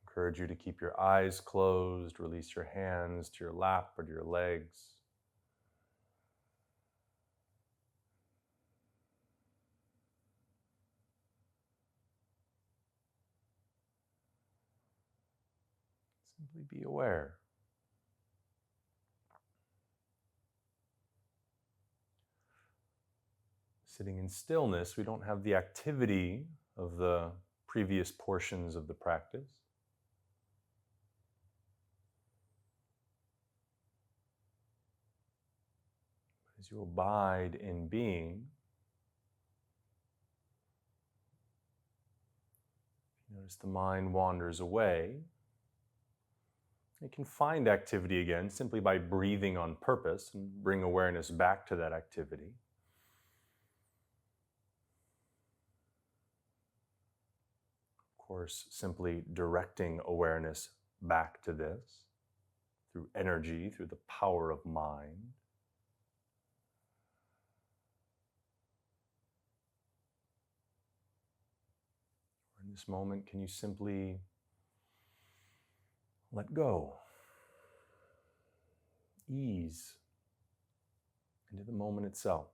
Encourage you to keep your eyes closed, release your hands to your lap or to your legs. Simply be aware. Sitting in stillness, we don't have the activity of the previous portions of the practice. As you abide in being, notice the mind wanders away. You can find activity again simply by breathing on purpose and bring awareness back to that activity. Of course, simply directing awareness back to this through energy, through the power of mind. In this moment, can you simply let go, ease into the moment itself?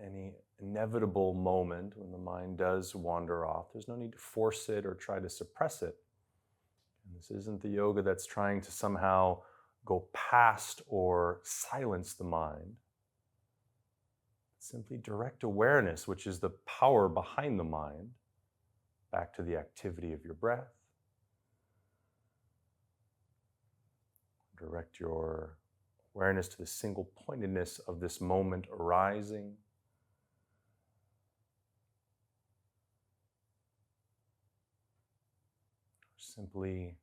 any inevitable moment when the mind does wander off, there's no need to force it or try to suppress it. And this isn't the yoga that's trying to somehow go past or silence the mind. It's simply direct awareness, which is the power behind the mind, back to the activity of your breath. Direct your awareness to the single pointedness of this moment arising. Simply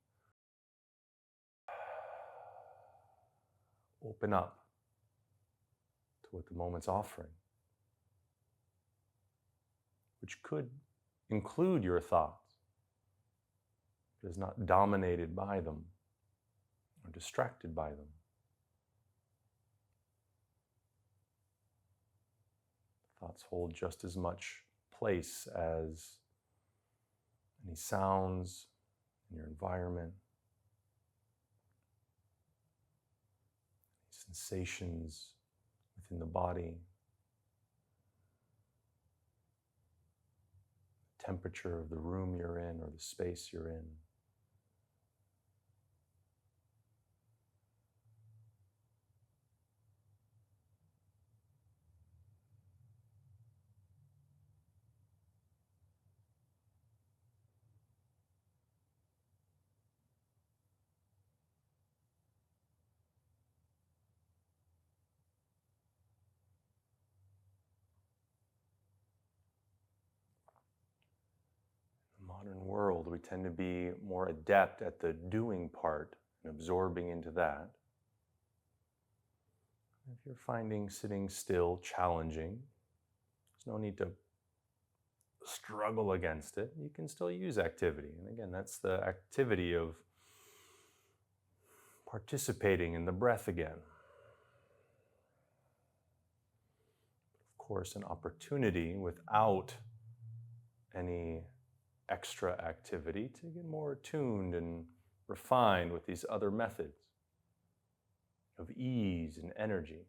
open up to what the moment's offering, which could include your thoughts, but is not dominated by them or distracted by them. Thoughts hold just as much place as any sounds in your environment, sensations within the body, the temperature of the room you're in or the space you're in. Modern world, we tend to be more adept at the doing part and absorbing into that. If you're finding sitting still challenging, there's no need to struggle against it. You can still use activity. And again, that's the activity of participating in the breath again. Of course, an opportunity without any extra activity to get more attuned and refined with these other methods of ease and energy.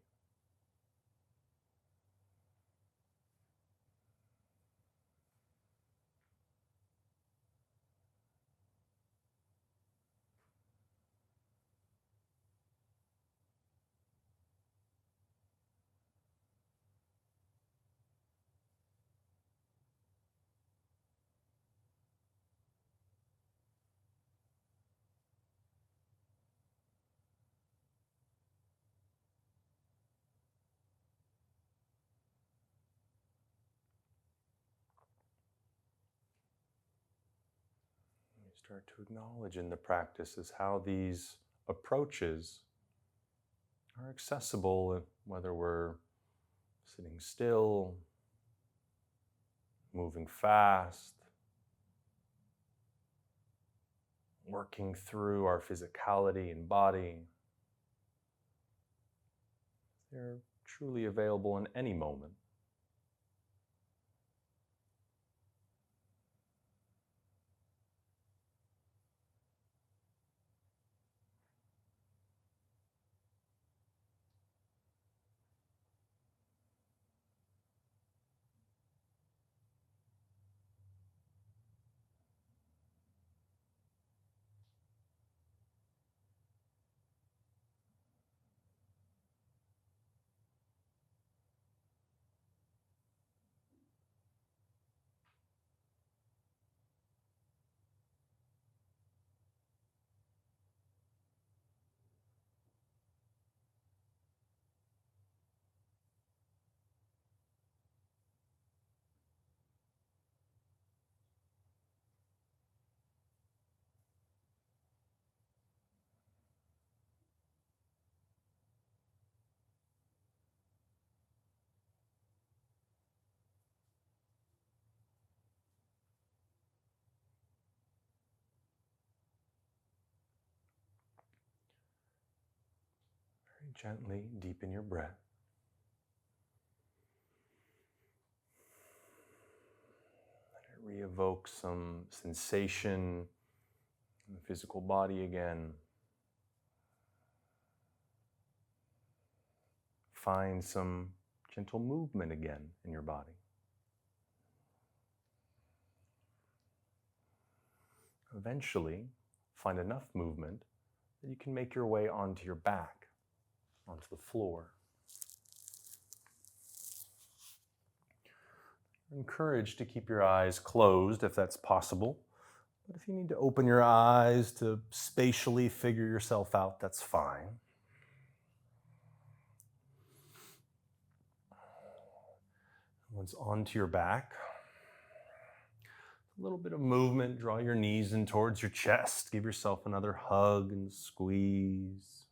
Start to acknowledge in the practice is how these approaches are accessible, whether we're sitting still, moving fast, working through our physicality and body. They're truly available in any moment. Gently deepen your breath. Let it re-evoke some sensation in the physical body again. Find some gentle movement again in your body. Eventually, find enough movement that you can make your way onto your back, onto the floor. You're encouraged to keep your eyes closed if that's possible. But if you need to open your eyes to spatially figure yourself out, that's fine. Once onto your back, a little bit of movement, draw your knees in towards your chest. Give yourself another hug and squeeze.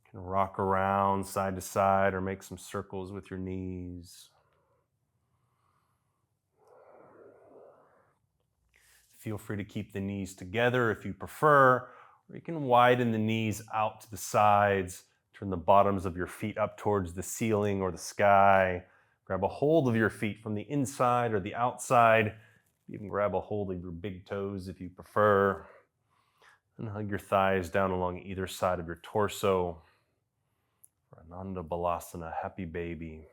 You can rock around side to side or make some circles with your knees. Feel free to keep the knees together if you prefer, or you can widen the knees out to the sides, turn the bottoms of your feet up towards the ceiling or the sky. Grab a hold of your feet from the inside or the outside. You can grab a hold of your big toes if you prefer. And hug your thighs down along either side of your torso for Ananda Balasana, happy baby.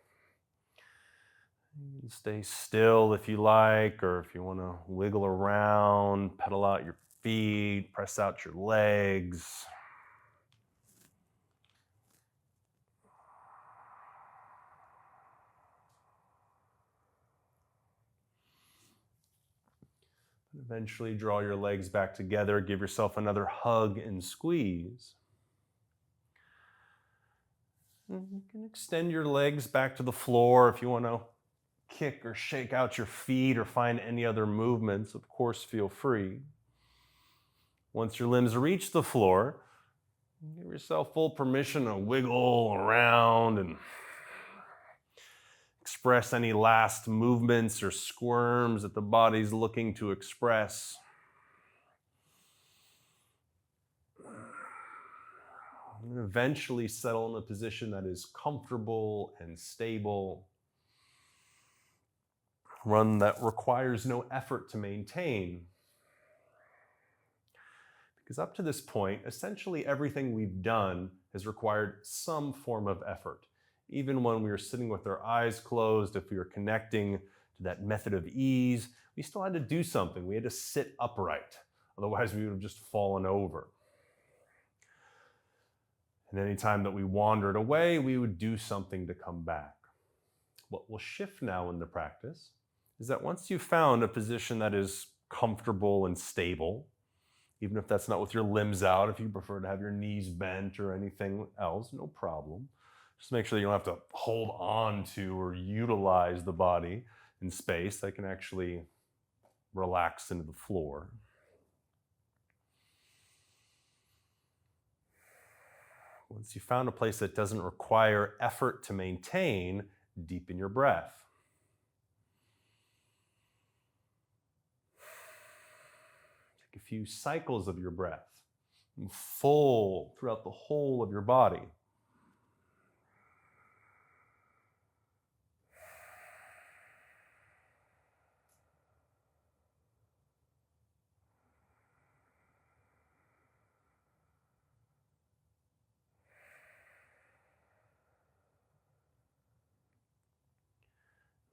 You can stay still if you like, or if you want to wiggle around, pedal out your feet, press out your legs. Eventually draw your legs back together, give yourself another hug and squeeze. And you can extend your legs back to the floor if you want to kick or shake out your feet or find any other movements. Of course, feel free. Once your limbs reach the floor, give yourself full permission to wiggle around and express any last movements or squirms that the body's looking to express. And eventually settle in a position that is comfortable and stable. One that requires no effort to maintain. Because up to this point, essentially everything we've done has required some form of effort. Even when we were sitting with our eyes closed, if we were connecting to that method of ease, we still had to do something. We had to sit upright. Otherwise, we would have just fallen over. And any time that we wandered away, we would do something to come back. What will shift now in the practice is that once you've found a position that is comfortable and stable, even if that's not with your limbs out, if you prefer to have your knees bent or anything else, no problem. Just make sure that you don't have to hold on to or utilize the body in space. That can actually relax into the floor. Once you've found a place that doesn't require effort to maintain, deepen your breath. Take a few cycles of your breath, full throughout the whole of your body.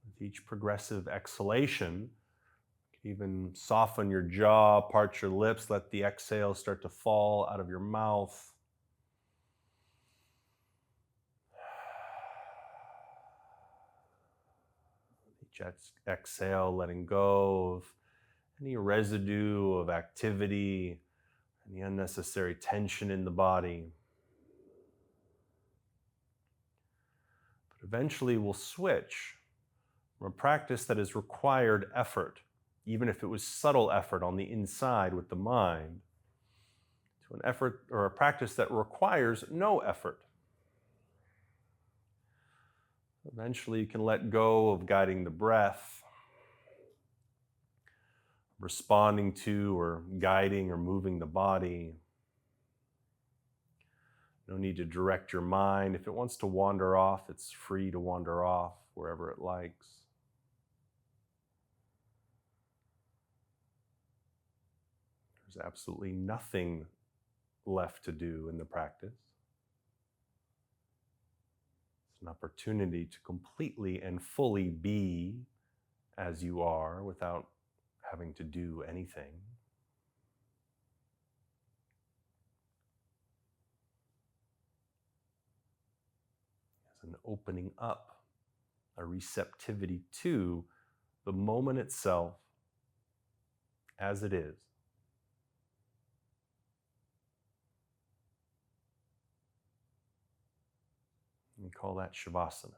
With each progressive exhalation, you can even soften your jaw, part your lips, let the exhale start to fall out of your mouth. Each exhale, letting go of any residue of activity, any unnecessary tension in the body. But eventually we'll switch from a practice that has required effort, even if it was subtle effort on the inside with the mind, to an effort or a practice that requires no effort. Eventually you can let go of guiding the breath, responding to or guiding or moving the body. No need to direct your mind. If it wants to wander off, it's free to wander off wherever it likes. There's absolutely nothing left to do in the practice. It's an opportunity to completely and fully be as you are without having to do anything. It's an opening up, a receptivity to the moment itself as it is. We call that Shavasana.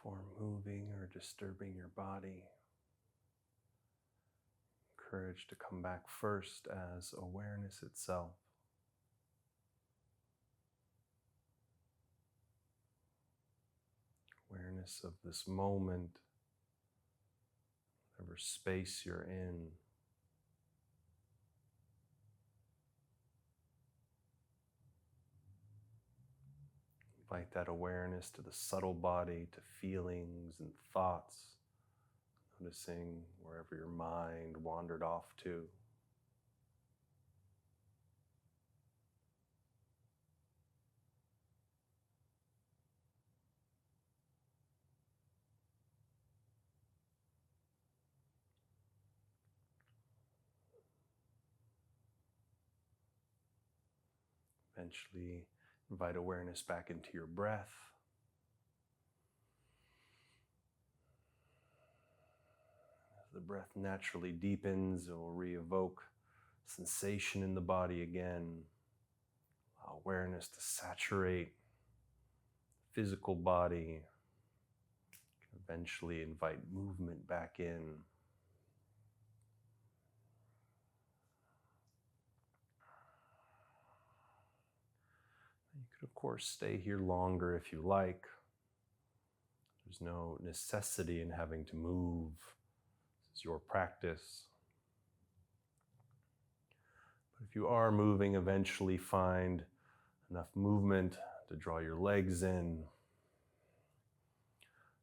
Before moving or disturbing your body, encourage to come back first as awareness itself. Awareness of this moment, whatever space you're in. Invite that awareness to the subtle body, to feelings and thoughts, noticing wherever your mind wandered off to. Eventually, invite awareness back into your breath. As the breath naturally deepens, it will re-evoke sensation in the body again. Allow awareness to saturate the physical body. You can eventually invite movement back in. You could, of course, stay here longer if you like. There's no necessity in having to move. This is your practice. But if you are moving, eventually find enough movement to draw your legs in,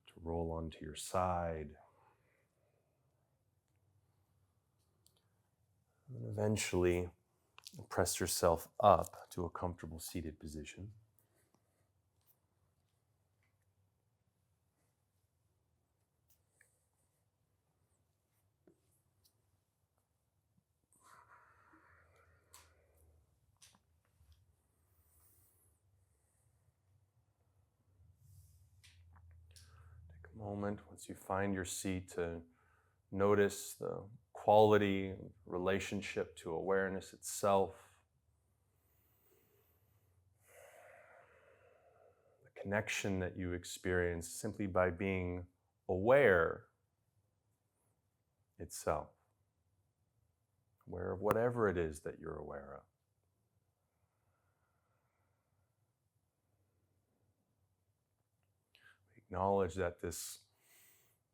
to roll onto your side. And eventually press yourself up to a comfortable seated position. Take a moment once you find your seat to notice the quality, relationship to awareness itself. Connection that you experience simply by being aware itself, aware of whatever it is that you're aware of. Acknowledge that this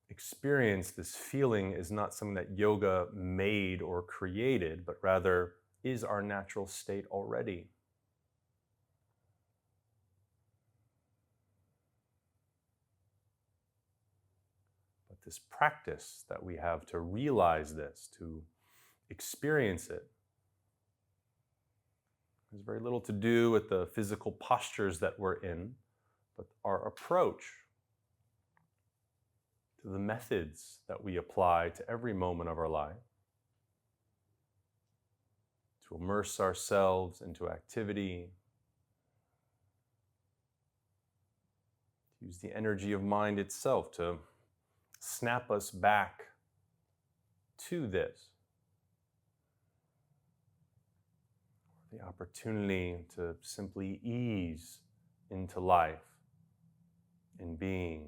experience, this feeling, is not something that yoga made or created, but rather is our natural state already. This practice that we have to realize this, to experience it, has very little to do with the physical postures that we're in, but our approach to the methods that we apply to every moment of our life, to immerse ourselves into activity, to use the energy of mind itself to snap us back to this. The opportunity to simply ease into life and being,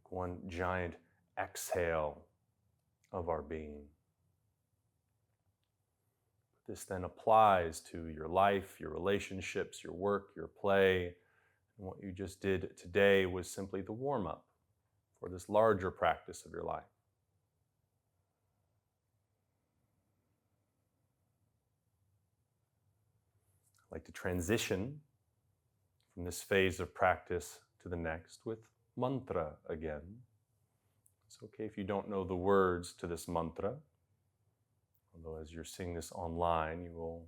like one giant exhale of our being. This then applies to your life, your relationships, your work, your play. And what you just did today was simply the warm-up for this larger practice of your life. I'd like to transition from this phase of practice to the next with mantra again. It's okay if you don't know the words to this mantra, although as you're seeing this online, you will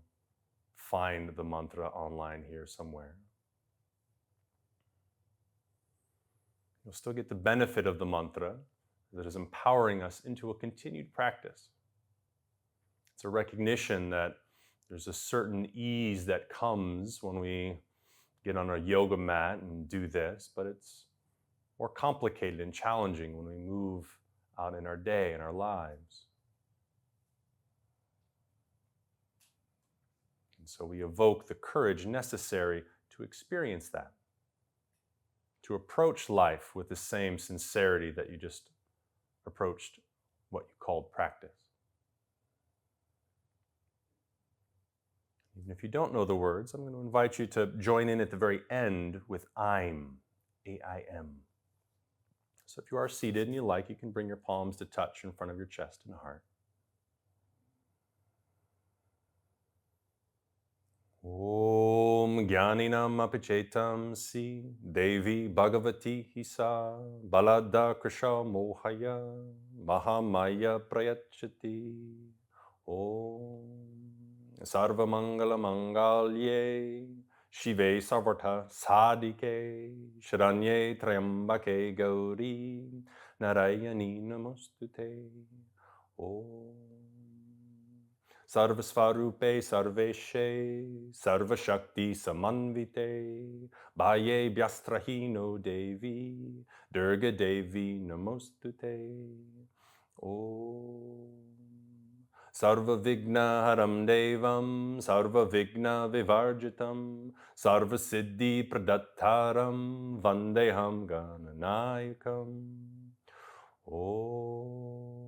find the mantra online here somewhere. You'll still get the benefit of the mantra that is empowering us into a continued practice. It's a recognition that there's a certain ease that comes when we get on a yoga mat and do this, but it's more complicated and challenging when we move out in our day and our lives. And so we evoke the courage necessary to experience that, to approach life with the same sincerity that you just approached what you called practice. Even if you don't know the words, I'm going to invite you to join in at the very end with I'm, A-I-M. So if you are seated and you like, you can bring your palms to touch in front of your chest and heart. Om. Om Gyaninam Apichetam Si Devi Bhagavati Hisa Balada Krisha Mohaya Mahamaya Prayachati. Om Sarva Mangala Mangalye Shive Sarvata Sadike Sharanye Triambake Gauri Narayani Namostute. Om Sarvasvarupe Sarveshe Sarvashakti Samanvite Bhaye Byastrahino Devi Durga Devi Namostute. Om Sarva Vigna Haram Devam Sarva Vigna Vivarjitam Sarva Siddhi Pradattaram Vandeham Gananayakam. Om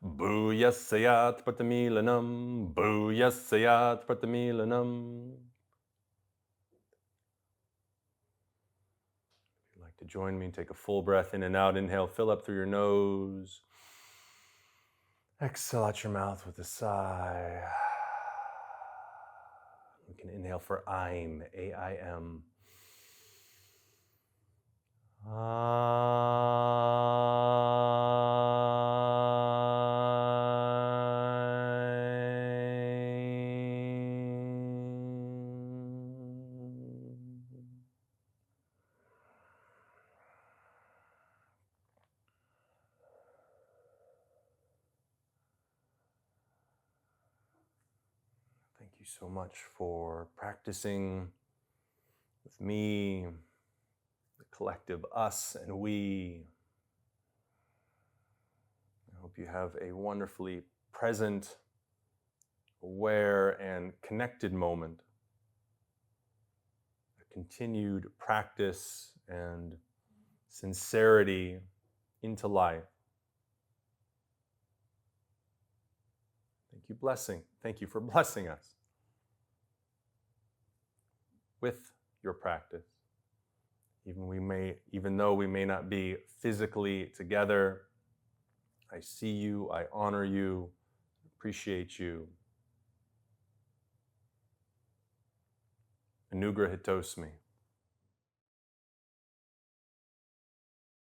Bhuyasayat Pratamilanam Bhuyasayat Pratamilanam. If you'd like to join me, take a full breath in and out. Inhale, fill up through your nose. Exhale out your mouth with a sigh. We can inhale for Aim, A-I-M. Thank you so much for practicing with me, the collective us and we. I hope you have a wonderfully present, aware, and connected moment. A continued practice and sincerity into life. Thank you, blessing. Thank you for blessing us with your practice. Even though we may not be physically together, I see you, I honor you, appreciate you. Anugrahitosmi.